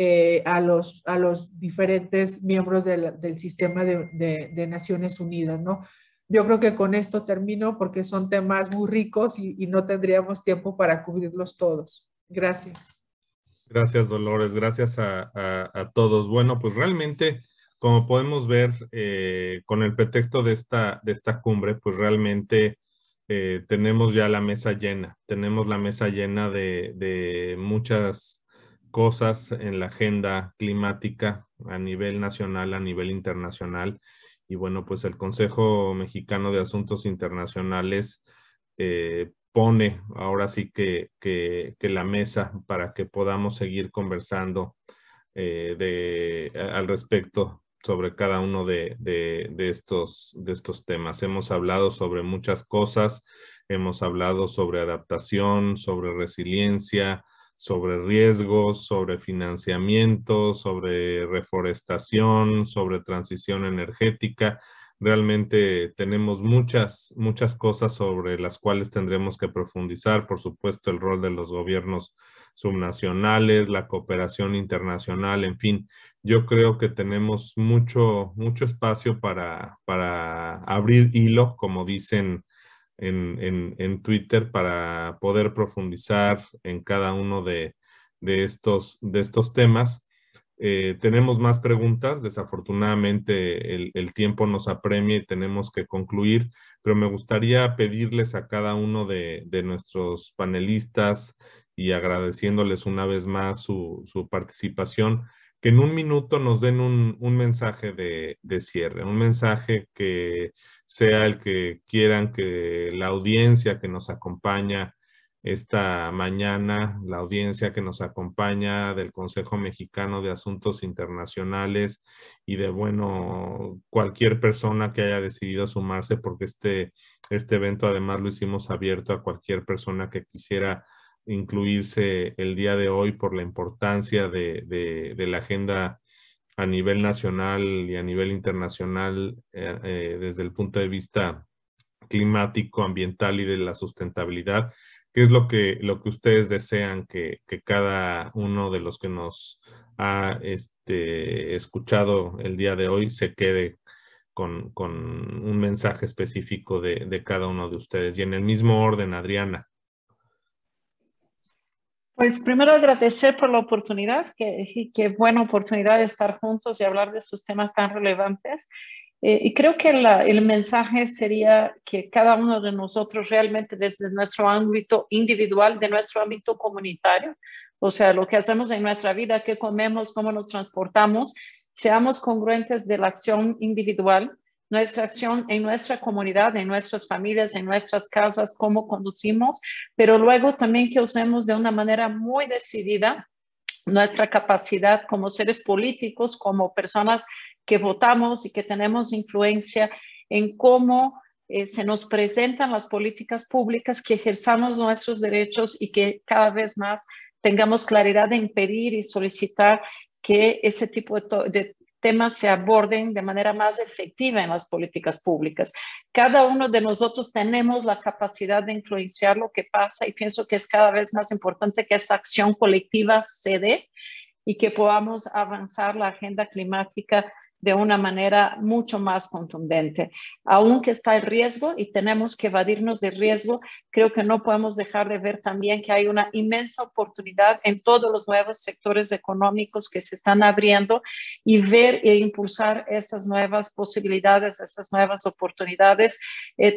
a los diferentes miembros del sistema de Naciones Unidas, ¿no? Yo creo que con esto termino porque son temas muy ricos y no tendríamos tiempo para cubrirlos todos. Gracias. Gracias, Dolores. Gracias a todos. Bueno, pues realmente, como podemos ver, con el pretexto de esta cumbre, pues realmente tenemos ya la mesa llena. Tenemos la mesa llena de muchas cosas en la agenda climática a nivel nacional, a nivel internacional. Y bueno, pues el Consejo Mexicano de Asuntos Internacionales pone ahora sí que la mesa para que podamos seguir conversando al respecto sobre cada uno de estos temas. Hemos hablado sobre muchas cosas, hemos hablado sobre adaptación, sobre resiliencia, sobre riesgos, sobre financiamiento, sobre reforestación, sobre transición energética. Realmente tenemos muchas cosas sobre las cuales tendremos que profundizar. Por supuesto, el rol de los gobiernos subnacionales, la cooperación internacional, en fin. Yo creo que tenemos mucho espacio para abrir hilo, como dicen en Twitter, para poder profundizar en cada uno de estos temas. Tenemos más preguntas, desafortunadamente el tiempo nos apremia y tenemos que concluir, pero me gustaría pedirles a cada uno de nuestros panelistas y agradeciéndoles una vez más su participación, que en un minuto nos den un mensaje de cierre, un mensaje que sea el que quieran que la audiencia que nos acompaña esta mañana, la audiencia que nos acompaña del Consejo Mexicano de Asuntos Internacionales y de, bueno, cualquier persona que haya decidido sumarse, porque este evento además lo hicimos abierto a cualquier persona que quisiera incluirse el día de hoy por la importancia de la agenda a nivel nacional y a nivel internacional desde el punto de vista climático, ambiental y de la sustentabilidad. ¿Qué es lo que ustedes desean que cada uno de los que nos ha escuchado el día de hoy se quede con un mensaje específico de cada uno de ustedes? Y en el mismo orden, Adriana. Pues primero agradecer por la oportunidad, qué buena oportunidad de estar juntos y hablar de estos temas tan relevantes. Y creo que el mensaje sería que cada uno de nosotros realmente desde nuestro ámbito individual, de nuestro ámbito comunitario, o sea, lo que hacemos en nuestra vida, qué comemos, cómo nos transportamos, seamos congruentes de la acción individual, nuestra acción en nuestra comunidad, en nuestras familias, en nuestras casas, cómo conducimos, pero luego también que usemos de una manera muy decidida nuestra capacidad como seres políticos, como personas que votamos y que tenemos influencia en cómo se nos presentan las políticas públicas, que ejerzamos nuestros derechos y que cada vez más tengamos claridad en pedir y solicitar que ese tipo de temas se aborden de manera más efectiva en las políticas públicas. Cada uno de nosotros tenemos la capacidad de influenciar lo que pasa y pienso que es cada vez más importante que esa acción colectiva se dé y que podamos avanzar la agenda climática de una manera mucho más contundente. Aunque está el riesgo y tenemos que evadirnos del riesgo, creo que no podemos dejar de ver también que hay una inmensa oportunidad en todos los nuevos sectores económicos que se están abriendo y ver e impulsar esas nuevas posibilidades, esas nuevas oportunidades,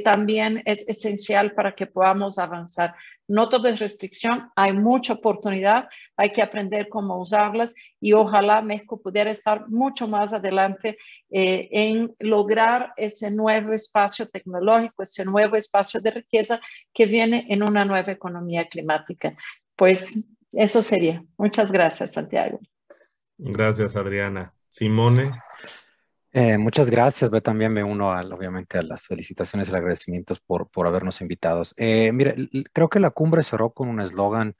también es esencial para que podamos avanzar. No todo es restricción, hay mucha oportunidad, hay que aprender cómo usarlas y ojalá México pudiera estar mucho más adelante en lograr ese nuevo espacio tecnológico, ese nuevo espacio de riqueza que viene en una nueva economía climática. Pues eso sería. Muchas gracias, Santiago. Gracias, Adriana. Simone. Muchas gracias. Yo también me uno obviamente a las felicitaciones y los agradecimientos por habernos invitados. Mire, creo que la cumbre cerró con un eslogan.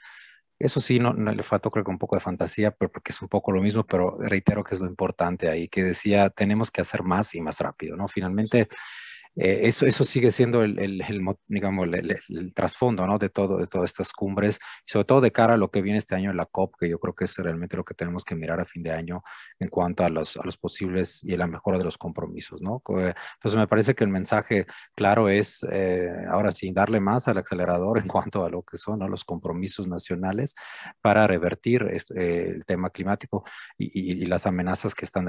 Eso sí, no le faltó creo que un poco de fantasía, pero porque es un poco lo mismo, pero reitero que es lo importante ahí, que decía, tenemos que hacer más y más rápido, ¿no? Finalmente, eso sigue siendo digamos, el trasfondo, ¿no? de todas estas cumbres, y sobre todo de cara a lo que viene este año en la COP, que yo creo que es realmente lo que tenemos que mirar a fin de año en cuanto a los posibles y a la mejora de los compromisos, ¿no? Entonces me parece que el mensaje claro es, ahora sí, darle más al acelerador en cuanto a lo que son, ¿no? los compromisos nacionales para revertir el tema climático y las amenazas que están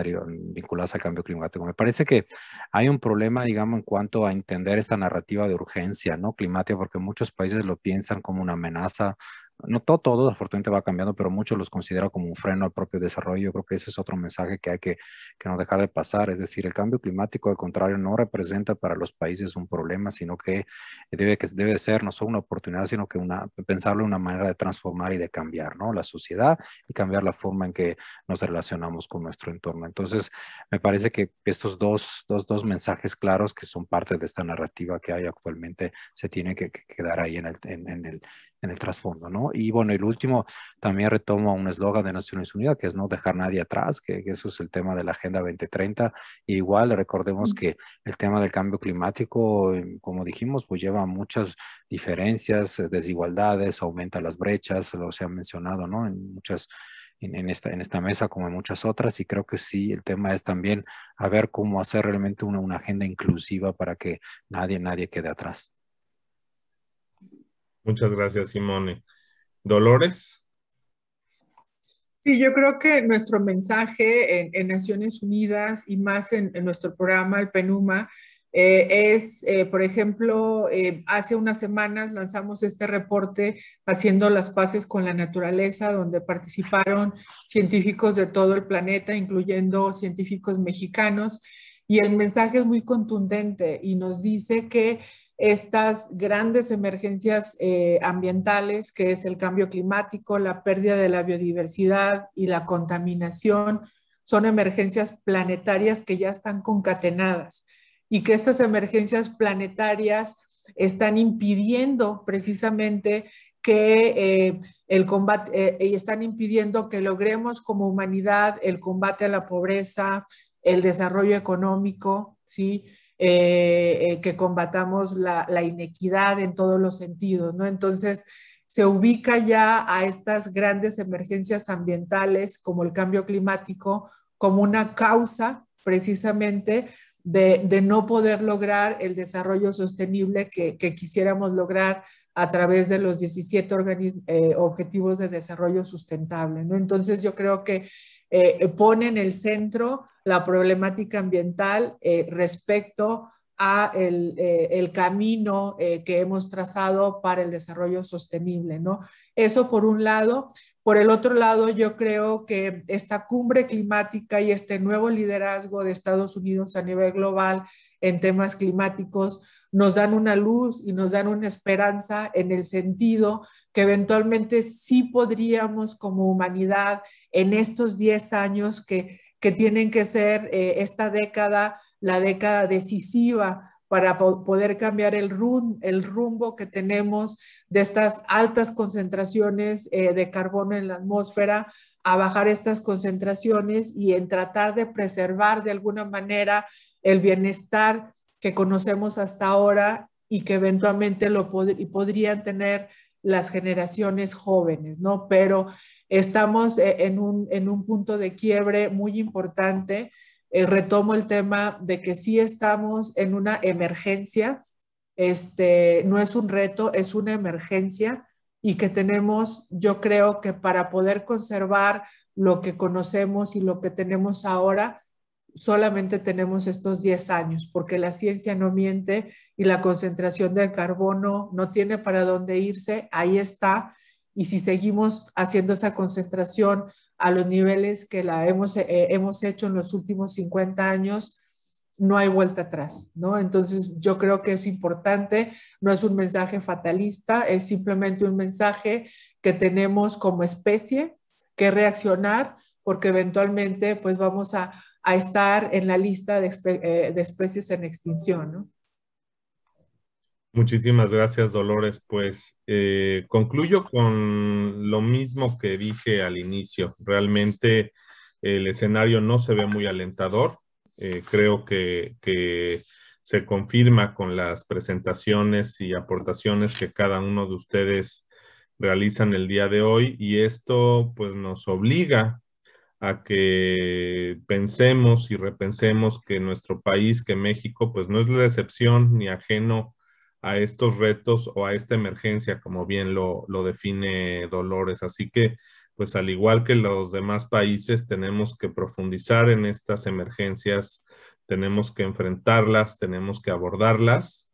vinculadas al cambio climático. Me parece que hay un problema, digamos, en cuanto a entender esta narrativa de urgencia, ¿no? climática, porque muchos países lo piensan como una amenaza. No todo afortunadamente va cambiando, pero muchos los consideran como un freno al propio desarrollo. Yo creo que ese es otro mensaje que hay que no dejar de pasar. Es decir, el cambio climático, al contrario, no representa para los países un problema, sino que debe ser no solo una oportunidad, sino que pensarlo en una manera de transformar y de cambiar, ¿no? la sociedad y cambiar la forma en que nos relacionamos con nuestro entorno. Entonces, me parece que estos dos mensajes claros que son parte de esta narrativa que hay actualmente se tienen que quedar ahí en el trasfondo, ¿no? Y bueno, el último también retomo un eslogan de Naciones Unidas, que es no dejar nadie atrás, que eso es el tema de la Agenda 2030. Y igual recordemos que el tema del cambio climático, como dijimos, pues lleva muchas diferencias, desigualdades, aumenta las brechas, lo se ha mencionado, ¿no? En esta mesa como en muchas otras, y creo que sí, el tema es también a ver cómo hacer realmente una agenda inclusiva para que nadie quede atrás. Muchas gracias, Simone. Dolores. Sí, yo creo que nuestro mensaje en Naciones Unidas y más en nuestro programa, el PENUMA, es, por ejemplo, hace unas semanas lanzamos este reporte haciendo las paces con la naturaleza, donde participaron científicos de todo el planeta, incluyendo científicos mexicanos, y el mensaje es muy contundente y nos dice que estas grandes emergencias ambientales, que es el cambio climático, la pérdida de la biodiversidad y la contaminación, son emergencias planetarias que ya están concatenadas y que estas emergencias planetarias están impidiendo precisamente que el combate, y están impidiendo que logremos como humanidad el combate a la pobreza, el desarrollo económico, ¿sí? Que combatamos la inequidad en todos los sentidos, ¿no? Entonces, se ubica ya a estas grandes emergencias ambientales como el cambio climático como una causa precisamente de no poder lograr el desarrollo sostenible que quisiéramos lograr a través de los 17 Objetivos de Desarrollo Sustentable, ¿no? Entonces yo creo que pone en el centro la problemática ambiental respecto a el camino que hemos trazado para el desarrollo sostenible, ¿no? Eso por un lado. Por el otro lado, yo creo que esta cumbre climática y este nuevo liderazgo de Estados Unidos a nivel global en temas climáticos nos dan una luz y nos dan una esperanza en el sentido que eventualmente sí podríamos como humanidad en estos 10 años que tienen que ser esta década, la década decisiva para poder cambiar el rumbo que tenemos de estas altas concentraciones de carbono en la atmósfera, a bajar estas concentraciones y en tratar de preservar de alguna manera el bienestar que conocemos hasta ahora y que eventualmente podrían tener las generaciones jóvenes, ¿no? Pero estamos en un punto de quiebre muy importante. Retomo el tema de que sí estamos en una emergencia, no es un reto, es una emergencia y que tenemos, yo creo que para poder conservar lo que conocemos y lo que tenemos ahora, solamente tenemos estos 10 años, porque la ciencia no miente y la concentración del carbono no tiene para dónde irse, ahí está, y si seguimos haciendo esa concentración a los niveles que la hemos hecho en los últimos 50 años, no hay vuelta atrás, ¿no? Entonces yo creo que es importante, no es un mensaje fatalista, es simplemente un mensaje que tenemos como especie que reaccionar, porque eventualmente pues vamos a estar en la lista de especies en extinción, ¿no? Muchísimas gracias, Dolores. Pues concluyo con lo mismo que dije al inicio. Realmente el escenario no se ve muy alentador. Creo que se confirma con las presentaciones y aportaciones que cada uno de ustedes realizan el día de hoy, y esto pues nos obliga a que pensemos y repensemos que nuestro país, que México, pues no es la excepción ni ajeno a estos retos o a esta emergencia, como bien lo define Dolores. Así que, pues al igual que los demás países, tenemos que profundizar en estas emergencias, tenemos que enfrentarlas, tenemos que abordarlas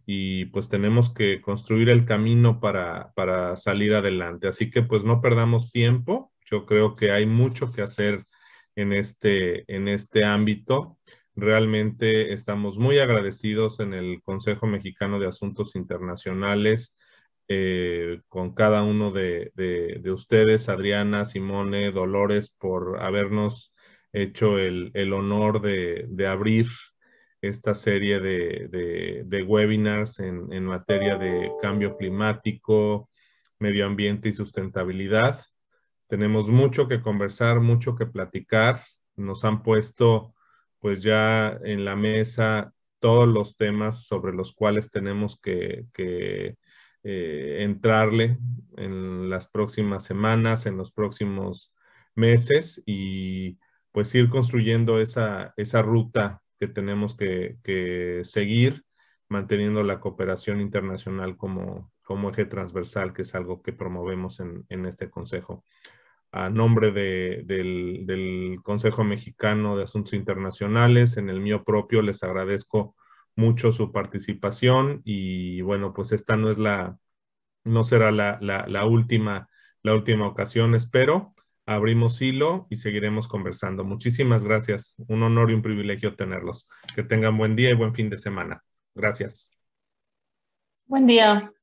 y pues tenemos que construir el camino para salir adelante. Así que pues no perdamos tiempo. Yo creo que hay mucho que hacer en este ámbito. Realmente estamos muy agradecidos en el Consejo Mexicano de Asuntos Internacionales con cada uno de ustedes, Adriana, Simone, Dolores, por habernos hecho el honor de abrir esta serie de webinars en materia de cambio climático, medio ambiente y sustentabilidad. Tenemos mucho que conversar, mucho que platicar. Nos han puesto pues ya en la mesa todos los temas sobre los cuales tenemos que entrarle en las próximas semanas, en los próximos meses, y pues ir construyendo esa ruta que tenemos que seguir, manteniendo la cooperación internacional como eje transversal, que es algo que promovemos en este consejo. A nombre del Consejo Mexicano de Asuntos Internacionales, en el mío propio, les agradezco mucho su participación y bueno, pues esta no será la última ocasión, espero. Abrimos hilo y seguiremos conversando. Muchísimas gracias. Un honor y un privilegio tenerlos. Que tengan buen día y buen fin de semana. Gracias. Buen día.